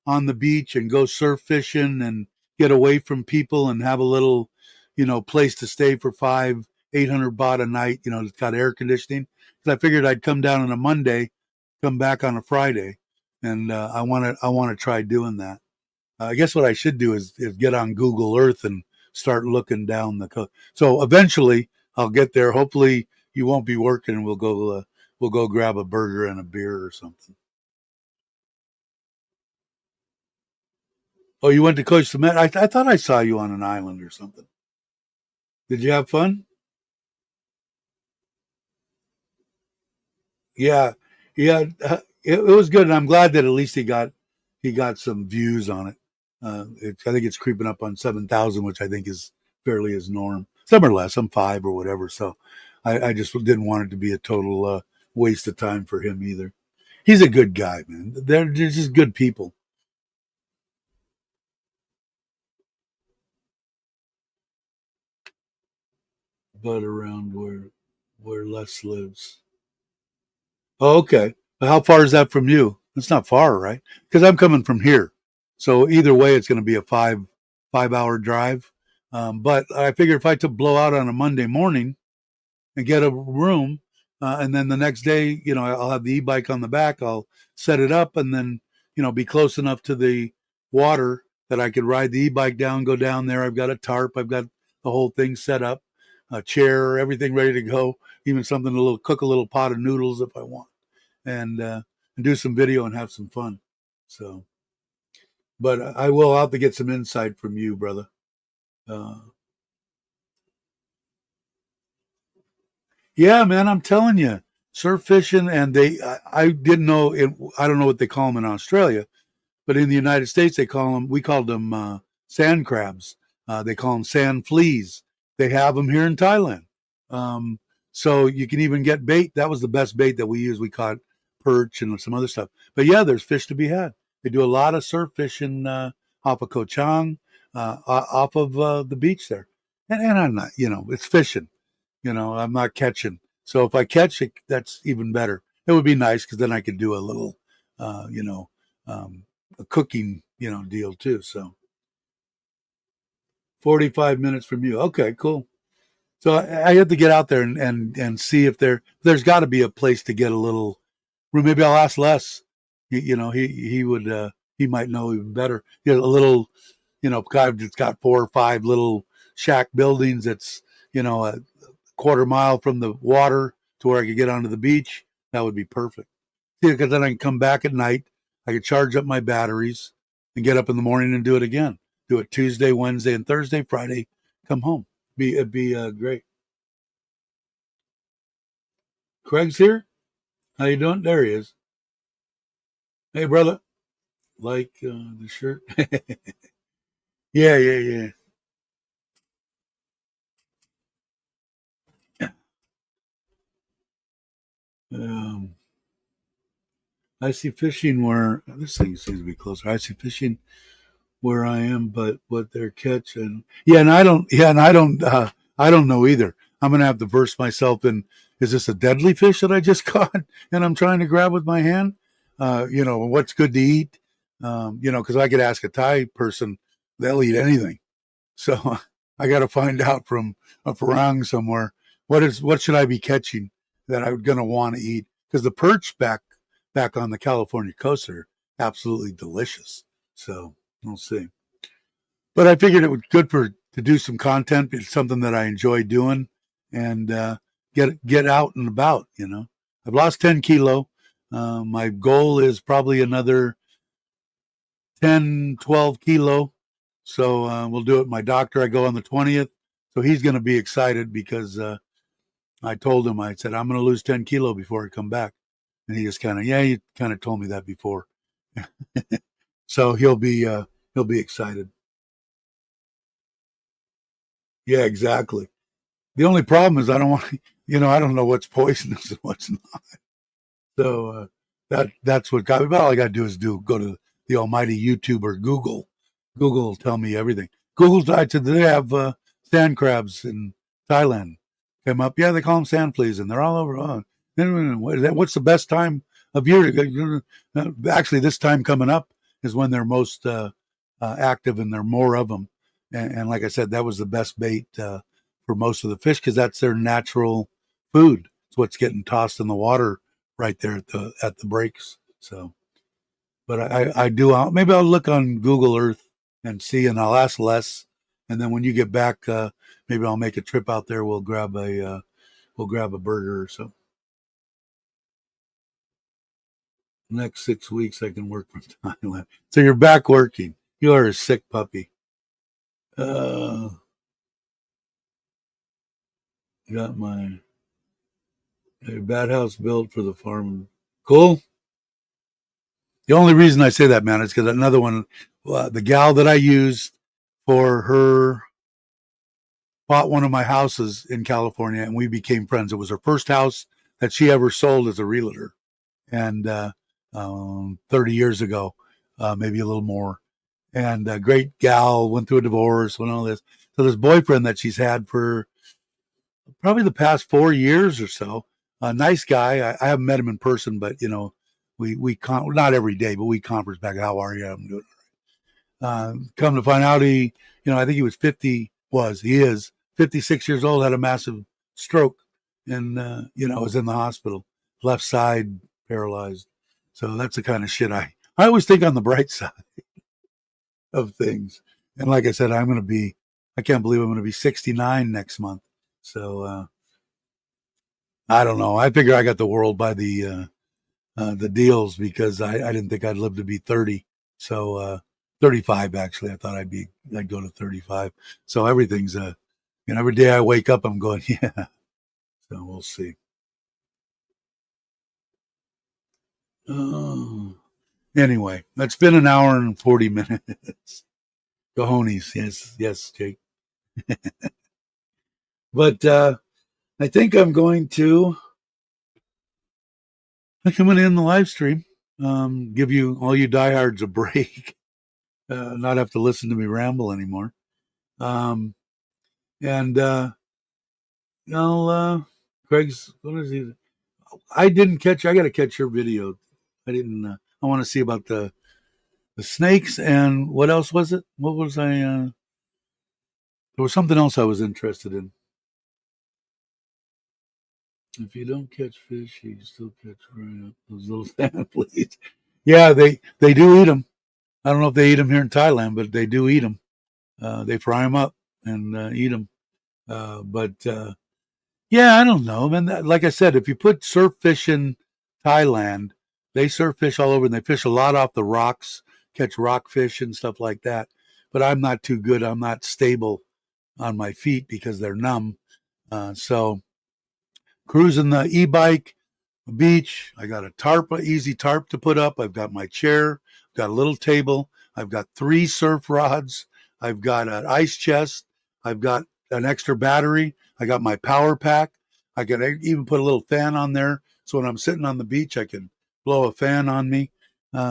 on the beach and go surf fishing and get away from people and have a little, place to stay for 500-800 baht a night. It's got air conditioning. Because I figured I'd come down on a Monday, come back on a Friday, and I want to try doing that. I guess what I should do is get on Google Earth and start looking down the coast. So eventually I'll get there. Hopefully you won't be working. We'll go grab a burger and a beer or something. Oh, you went to Coach Cement? I thought I saw you on an island or something. Did you have fun? Yeah, yeah. It was good, and I'm glad that at least he got some views on it. I think it's creeping up on 7,000, which I think is fairly his norm. Some are less, some 5 or whatever. So I just didn't want it to be a total waste of time for him either. He's a good guy, man. They're just good people. But around where Les lives. Oh, okay. But how far is that from you? It's not far, right? Because I'm coming from here, so either way, it's going to be a five hour drive. But I figured if I took blow out on a Monday morning and get a room, and then the next day, I'll have the e-bike on the back. I'll set it up, and then be close enough to the water that I could ride the e-bike down, go down there. I've got a tarp. I've got the whole thing set up, a chair, everything ready to go. Even something cook a little pot of noodles if I want, and do some video and have some fun. So, but I will have to get some insight from you, brother. Uh, yeah, man, I'm telling you, surf fishing, and I didn't know it. I don't know what they call them in Australia, but in the United States, we called them sand crabs. They call them sand fleas. They have them here in Thailand. Um, so you can even get bait. That was the best bait that we used. We caught perch and some other stuff. But yeah, there's fish to be had. They do a lot of surf fishing off of Koh Chang, off of the beach there. And I'm not, it's fishing. I'm not catching. So if I catch it, that's even better. It would be nice because then I could do a little, uh, you know, um, a cooking, deal too. So 45 minutes from you. Okay, cool. So I have to get out there and see if there's got to be a place to get a little room. Maybe I'll ask Les. He would he might know even better. Get a little, guy that's got 4 or 5 little shack buildings. That's a quarter mile from the water to where I could get onto the beach. That would be perfect. See, because then I can come back at night. I could charge up my batteries and get up in the morning and do it again. Do it Tuesday, Wednesday, and Thursday. Friday, come home. It'd be great. Craig's here. How you doing? There he is. Hey, brother. Like the shirt? Yeah, yeah, yeah. I see fishing where this thing seems to be closer. I see fishing where I am, but what they're catching. Yeah, and I don't. Yeah, and I don't. I don't know either. I'm gonna have to verse myself in. Is this a deadly fish that I just caught and I'm trying to grab with my hand? What's good to eat? Because I could ask a Thai person, they'll eat anything. So I got to find out from a farang somewhere what should I be catching that I'm gonna want to eat, because the perch back on the California coast are absolutely delicious. So we'll see. But I figured it was good to do some content. It's something that I enjoy doing, and get out and about. I've lost 10 kilo. My goal is probably another 10, 12 kilo. So we'll do it. My doctor, I go on the 20th. So he's going to be excited because I told him, I said, I'm going to lose 10 kilo before I come back. And he just you kind of told me that before. So he'll be excited. Yeah, exactly. The only problem is I don't want, I don't know what's poisonous and what's not. So that's what got me. But all I got to do is go to the almighty YouTube or Google. Google will tell me everything. Google, I said, they have sand crabs in Thailand. Came up, yeah, they call them sand fleas, and they're all over. Oh, what's the best time of year? Actually, this time coming up is when they're most active, and there are more of them. And like I said, that was the best bait for most of the fish, because that's their natural food. It's what's getting tossed in the water right there at the breaks. So, but I do. Maybe I'll look on Google Earth and see, and I'll ask Les. And then when you get back, maybe I'll make a trip out there. We'll grab a burger or something. Next 6 weeks, I can work from Thailand. So you're back working. You are a sick puppy. Got my bad house built for the farm. Cool. The only reason I say that, man, is because another one, the gal that I used for her bought one of my houses in California, and we became friends. It was her first house that she ever sold as a realtor, and 30 years ago, maybe a little more. And a great gal, went through a divorce and all this. So this boyfriend that she's had for probably the past 4 years or so, a nice guy. I haven't met him in person, but we not every day, but we converse back. How are you? I'm doing. Come to find out, I think he was 50. He is 56 years old. Had a massive stroke, and was in the hospital. Left side paralyzed. So that's the kind of shit I always think on the bright side of things. And like I said, I can't believe I'm going to be 69 next month. So I don't know. I figure I got the world by the deals, because I didn't think I'd live to be 30. So 35, actually. I thought I'd go to 35. So everything's every day I wake up, I'm going, yeah. So we'll see. Oh. Anyway, that's been an hour and 40 minutes. Cojones, yes, Jake. But I think I'm going to end the live stream. Give you all you diehards a break. Not have to listen to me ramble anymore. And Craig's, what is he? I got to catch your video. I didn't. I want to see about the snakes, and what else was it? What was I? There was something else I was interested in. If you don't catch fish, you still catch right up those little sand fleas. Yeah, they do eat them. I don't know if they eat them here in Thailand, but they do eat them. They fry them up and eat them. But yeah, I don't know, man. Like I said, if you put surf fish in Thailand, they surf fish all over, and they fish a lot off the rocks, catch rockfish and stuff like that. But I'm not too good. I'm not stable on my feet because they're numb. So cruising the e-bike, beach. I got a tarp, an easy tarp to put up. I've got my chair, I've got a little table. I've got 3 surf rods. I've got an ice chest. I've got an extra battery. I got my power pack. I can even put a little fan on there. So when I'm sitting on the beach, I can blow a fan on me.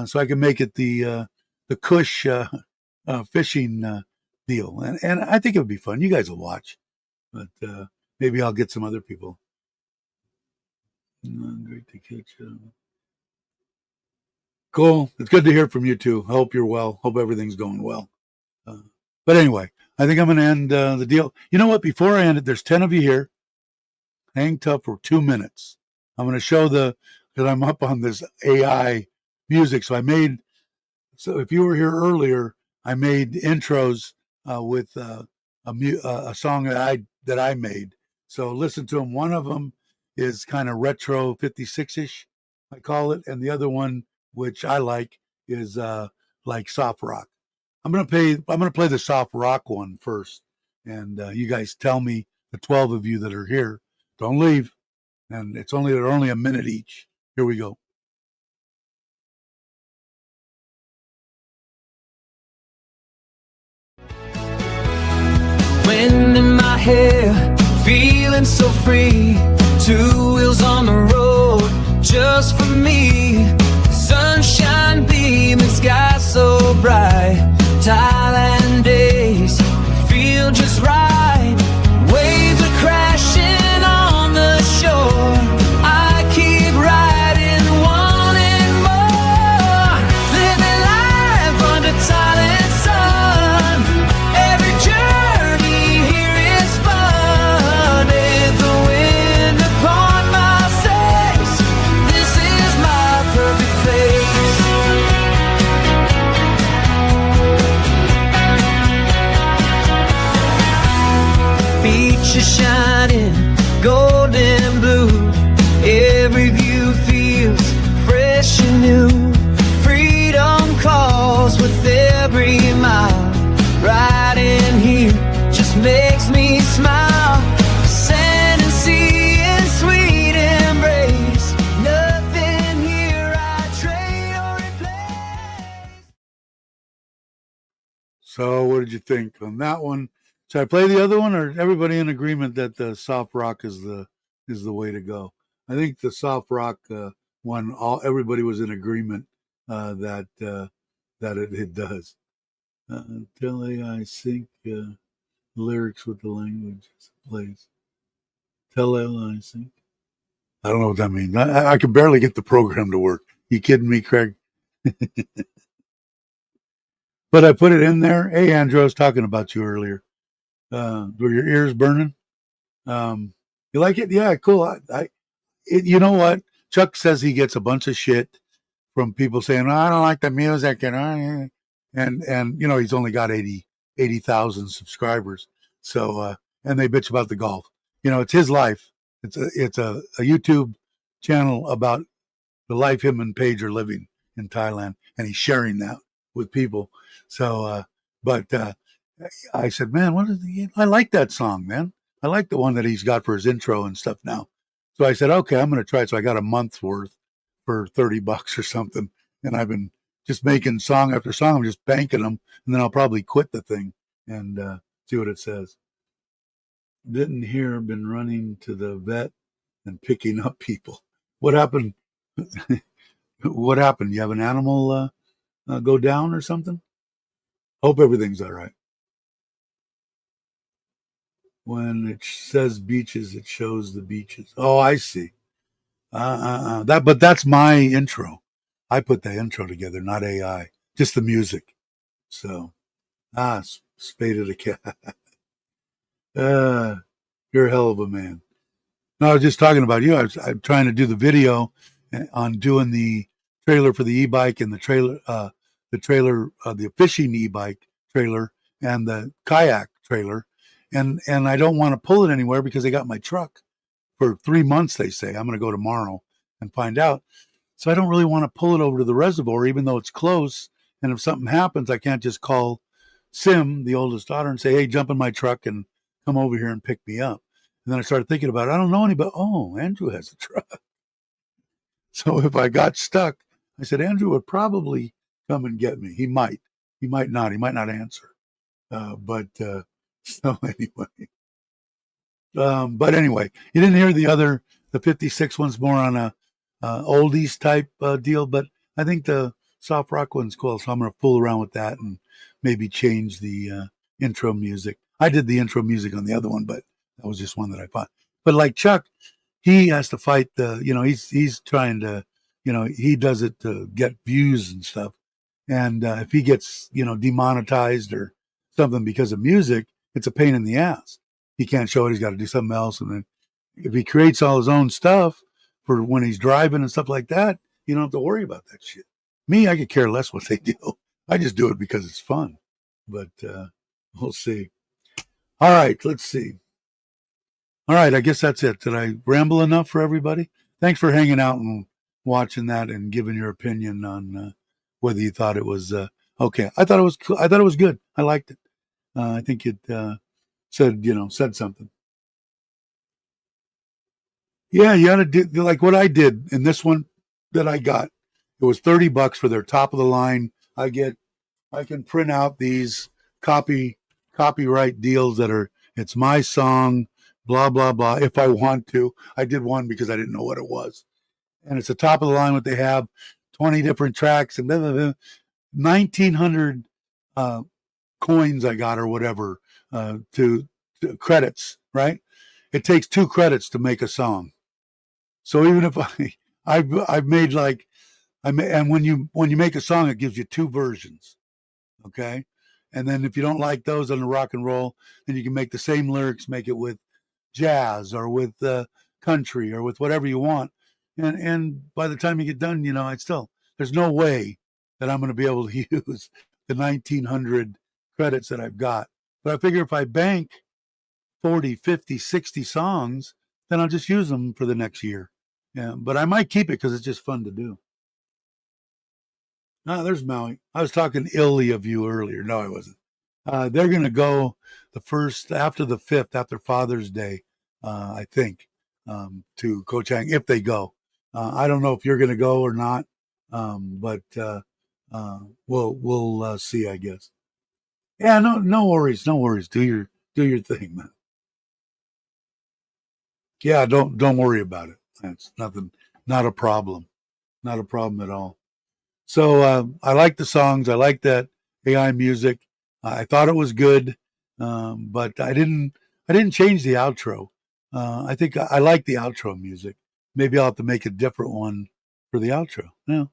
So I can make it the cush fishing deal. And I think it would be fun. You guys will watch. But maybe I'll get some other people. Great to catch up. Cool. It's good to hear from you too. I hope you're well. Hope everything's going well. But anyway, I think I'm going to end the deal. You know what? Before I end it, there's 10 of you here. Hang tough for 2 minutes. I'm going to show because I'm up on this AI music. So if you were here earlier, I made intros with a song that I made. So listen to them. One of them is kind of retro 56-ish, I call it, and the other one, which I like, is like soft rock. I'm gonna play the soft rock one first, and you guys tell me, the 12 of you that are here, don't leave, and they're only a minute each. Here we go. Wind in my hair, feeling so free. 2 wheels on the road, just for me. Sunshine beaming, sky so bright. Thailand days feel just right. Waves are crashing on the shore. I keep riding, wanting more. Living life under Thailand sun. Every journey here is fun. If the wind upon my sails, this is my perfect place. Beach is shining, golden blue. Every view feels fresh and new. Freedom calls with every mile. Riding here just makes me smile. Sand and sea and sweet embrace. Nothing here I trade or replace. So what did you think on that one? Should I play the other one, or everybody in agreement that the soft rock is the way to go? I think the soft rock one, everybody was in agreement that it does. Until AI sync lyrics with the language as it plays. Tell AI sync. I don't know what that means. I can barely get the program to work. You kidding me, Craig? But I put it in there. Hey, Andrew, I was talking about you earlier. Were your ears burning? You like it? Yeah, cool. You know what? Chuck says he gets a bunch of shit from people saying, "Oh, I don't like the music," and he's only got 80,000 subscribers. So and they bitch about the golf. It's his life. It's a YouTube channel about the life him and Paige are living in Thailand, and he's sharing that with people. So, but I said, man, I like that song, man. I like the one that he's got for his intro and stuff now. So I said, okay, I'm going to try it. So I got a month's worth for $30 or something. And I've been just making song after song. I'm just banking them. And then I'll probably quit the thing and see what it says. Didn't hear, been running to the vet and picking up people. What happened? What happened? You have an animal go down or something? Hope everything's all right. When it says beaches, it shows the beaches. Oh, I see. But that's my intro. I put the intro together, not AI, just the music. So, spade of the cat. You're a hell of a man. No, I was just talking about you. I'm trying to do the video on doing the trailer for the e-bike and the fishing e-bike trailer and the kayak trailer, and I don't want to pull it anywhere because they got my truck for 3 months. They say I'm going to go tomorrow and find out. So I don't really want to pull it over to the reservoir, even though it's close. And if something happens, I can't just call Sim, the oldest daughter, and say, "Hey, jump in my truck and come over here and pick me up." And then I started thinking about it. I don't know anybody. Oh, Andrew has a truck. So if I got stuck, I said, Andrew would probably come and get me. He might. He might not. He might not answer. But so anyway. But anyway, you didn't hear the 56 one's more on a oldies type deal, but I think the soft rock one's cool. So I'm going to fool around with that and maybe change the intro music. I did the intro music on the other one, but that was just one that I found. But like Chuck, he has to fight he's trying to, he does it to get views and stuff. And if he gets, demonetized or something because of music, it's a pain in the ass. He can't show it. He's got to do something else. And then if he creates all his own stuff for when he's driving and stuff like that, you don't have to worry about that shit. Me, I could care less what they do. I just do it because it's fun. But we'll see. All right, let's see. All right, I guess that's it. Did I ramble enough for everybody? Thanks for hanging out and watching that and giving your opinion on whether you thought it was okay. I thought it was cool. I thought it was good. I liked it. I think it said something. Yeah, you ought to do like what I did in this one that I got. It was $30 for their top of the line. I can print out these copyright deals that are, it's my song, blah, blah, blah, if I want to. I did one because I didn't know what it was. And it's the top of the line what they have, 20 different tracks and blah, blah, blah. 1,900 coins I got or whatever to credits, right? It takes 2 credits to make a song. So even if I've made like, and when you make a song, it gives you 2 versions. Okay. And then if you don't like those on the rock and roll, then you can make the same lyrics, make it with jazz or with country or with whatever you want. And by the time you get done, there's no way that I'm going to be able to use the 1,900 credits that I've got. But I figure if I bank 40, 50, 60 songs, then I'll just use them for the next year. Yeah, but I might keep it because it's just fun to do. Ah, there's Maui. I was talking illy of you earlier. No, I wasn't. They're going to go after the 5th, after Father's Day, I think, to Ko Chang, if they go. I don't know if you're going to go or not, but we'll see, I guess. Yeah, no worries, no worries. Do your thing, man. Yeah, don't worry about it. That's nothing, not a problem, not a problem at all. So I like the songs. I like that AI music. I thought it was good, but I didn't change the outro. I think I like the outro music. Maybe I'll have to make a different one for the outro. Yeah,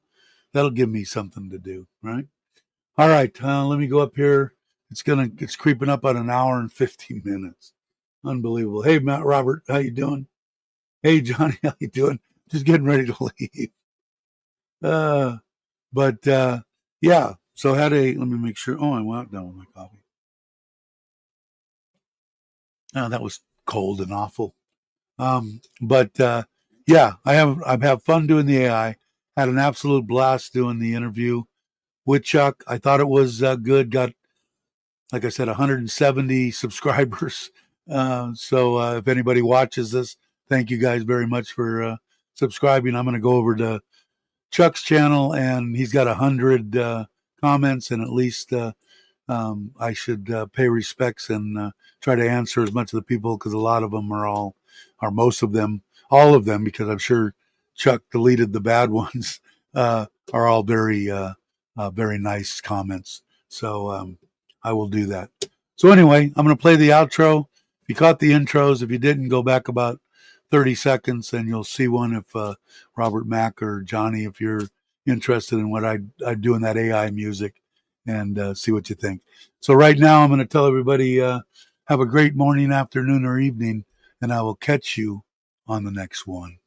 that'll give me something to do, right? All right, let me go up here. It's creeping up on an hour and 15 minutes. Unbelievable. Hey, Matt Robert, how you doing? Hey, Johnny, how you doing? Just getting ready to leave. But yeah, so let me make sure. Oh, I went down with my coffee. Oh, that was cold and awful. But yeah, I've had fun doing the AI. Had an absolute blast doing the interview with Chuck. I thought it was good. Got, like I said, 170 subscribers. So if anybody watches this, thank you guys very much for subscribing. I'm going to go over to Chuck's channel, and he's got 100 comments, and at least I should pay respects and try to answer as much of the people, because a lot of them are most of them, all of them, because I'm sure Chuck deleted the bad ones, are all very nice comments. So I will do that. So anyway, I'm going to play the outro. If you caught the intros, if you didn't, go back about 30 seconds and you'll see one if Robert Mack or Johnny, if you're interested in what I do in that AI music, and see what you think. So right now I'm going to tell everybody have a great morning, afternoon, or evening, and I will catch you on the next one.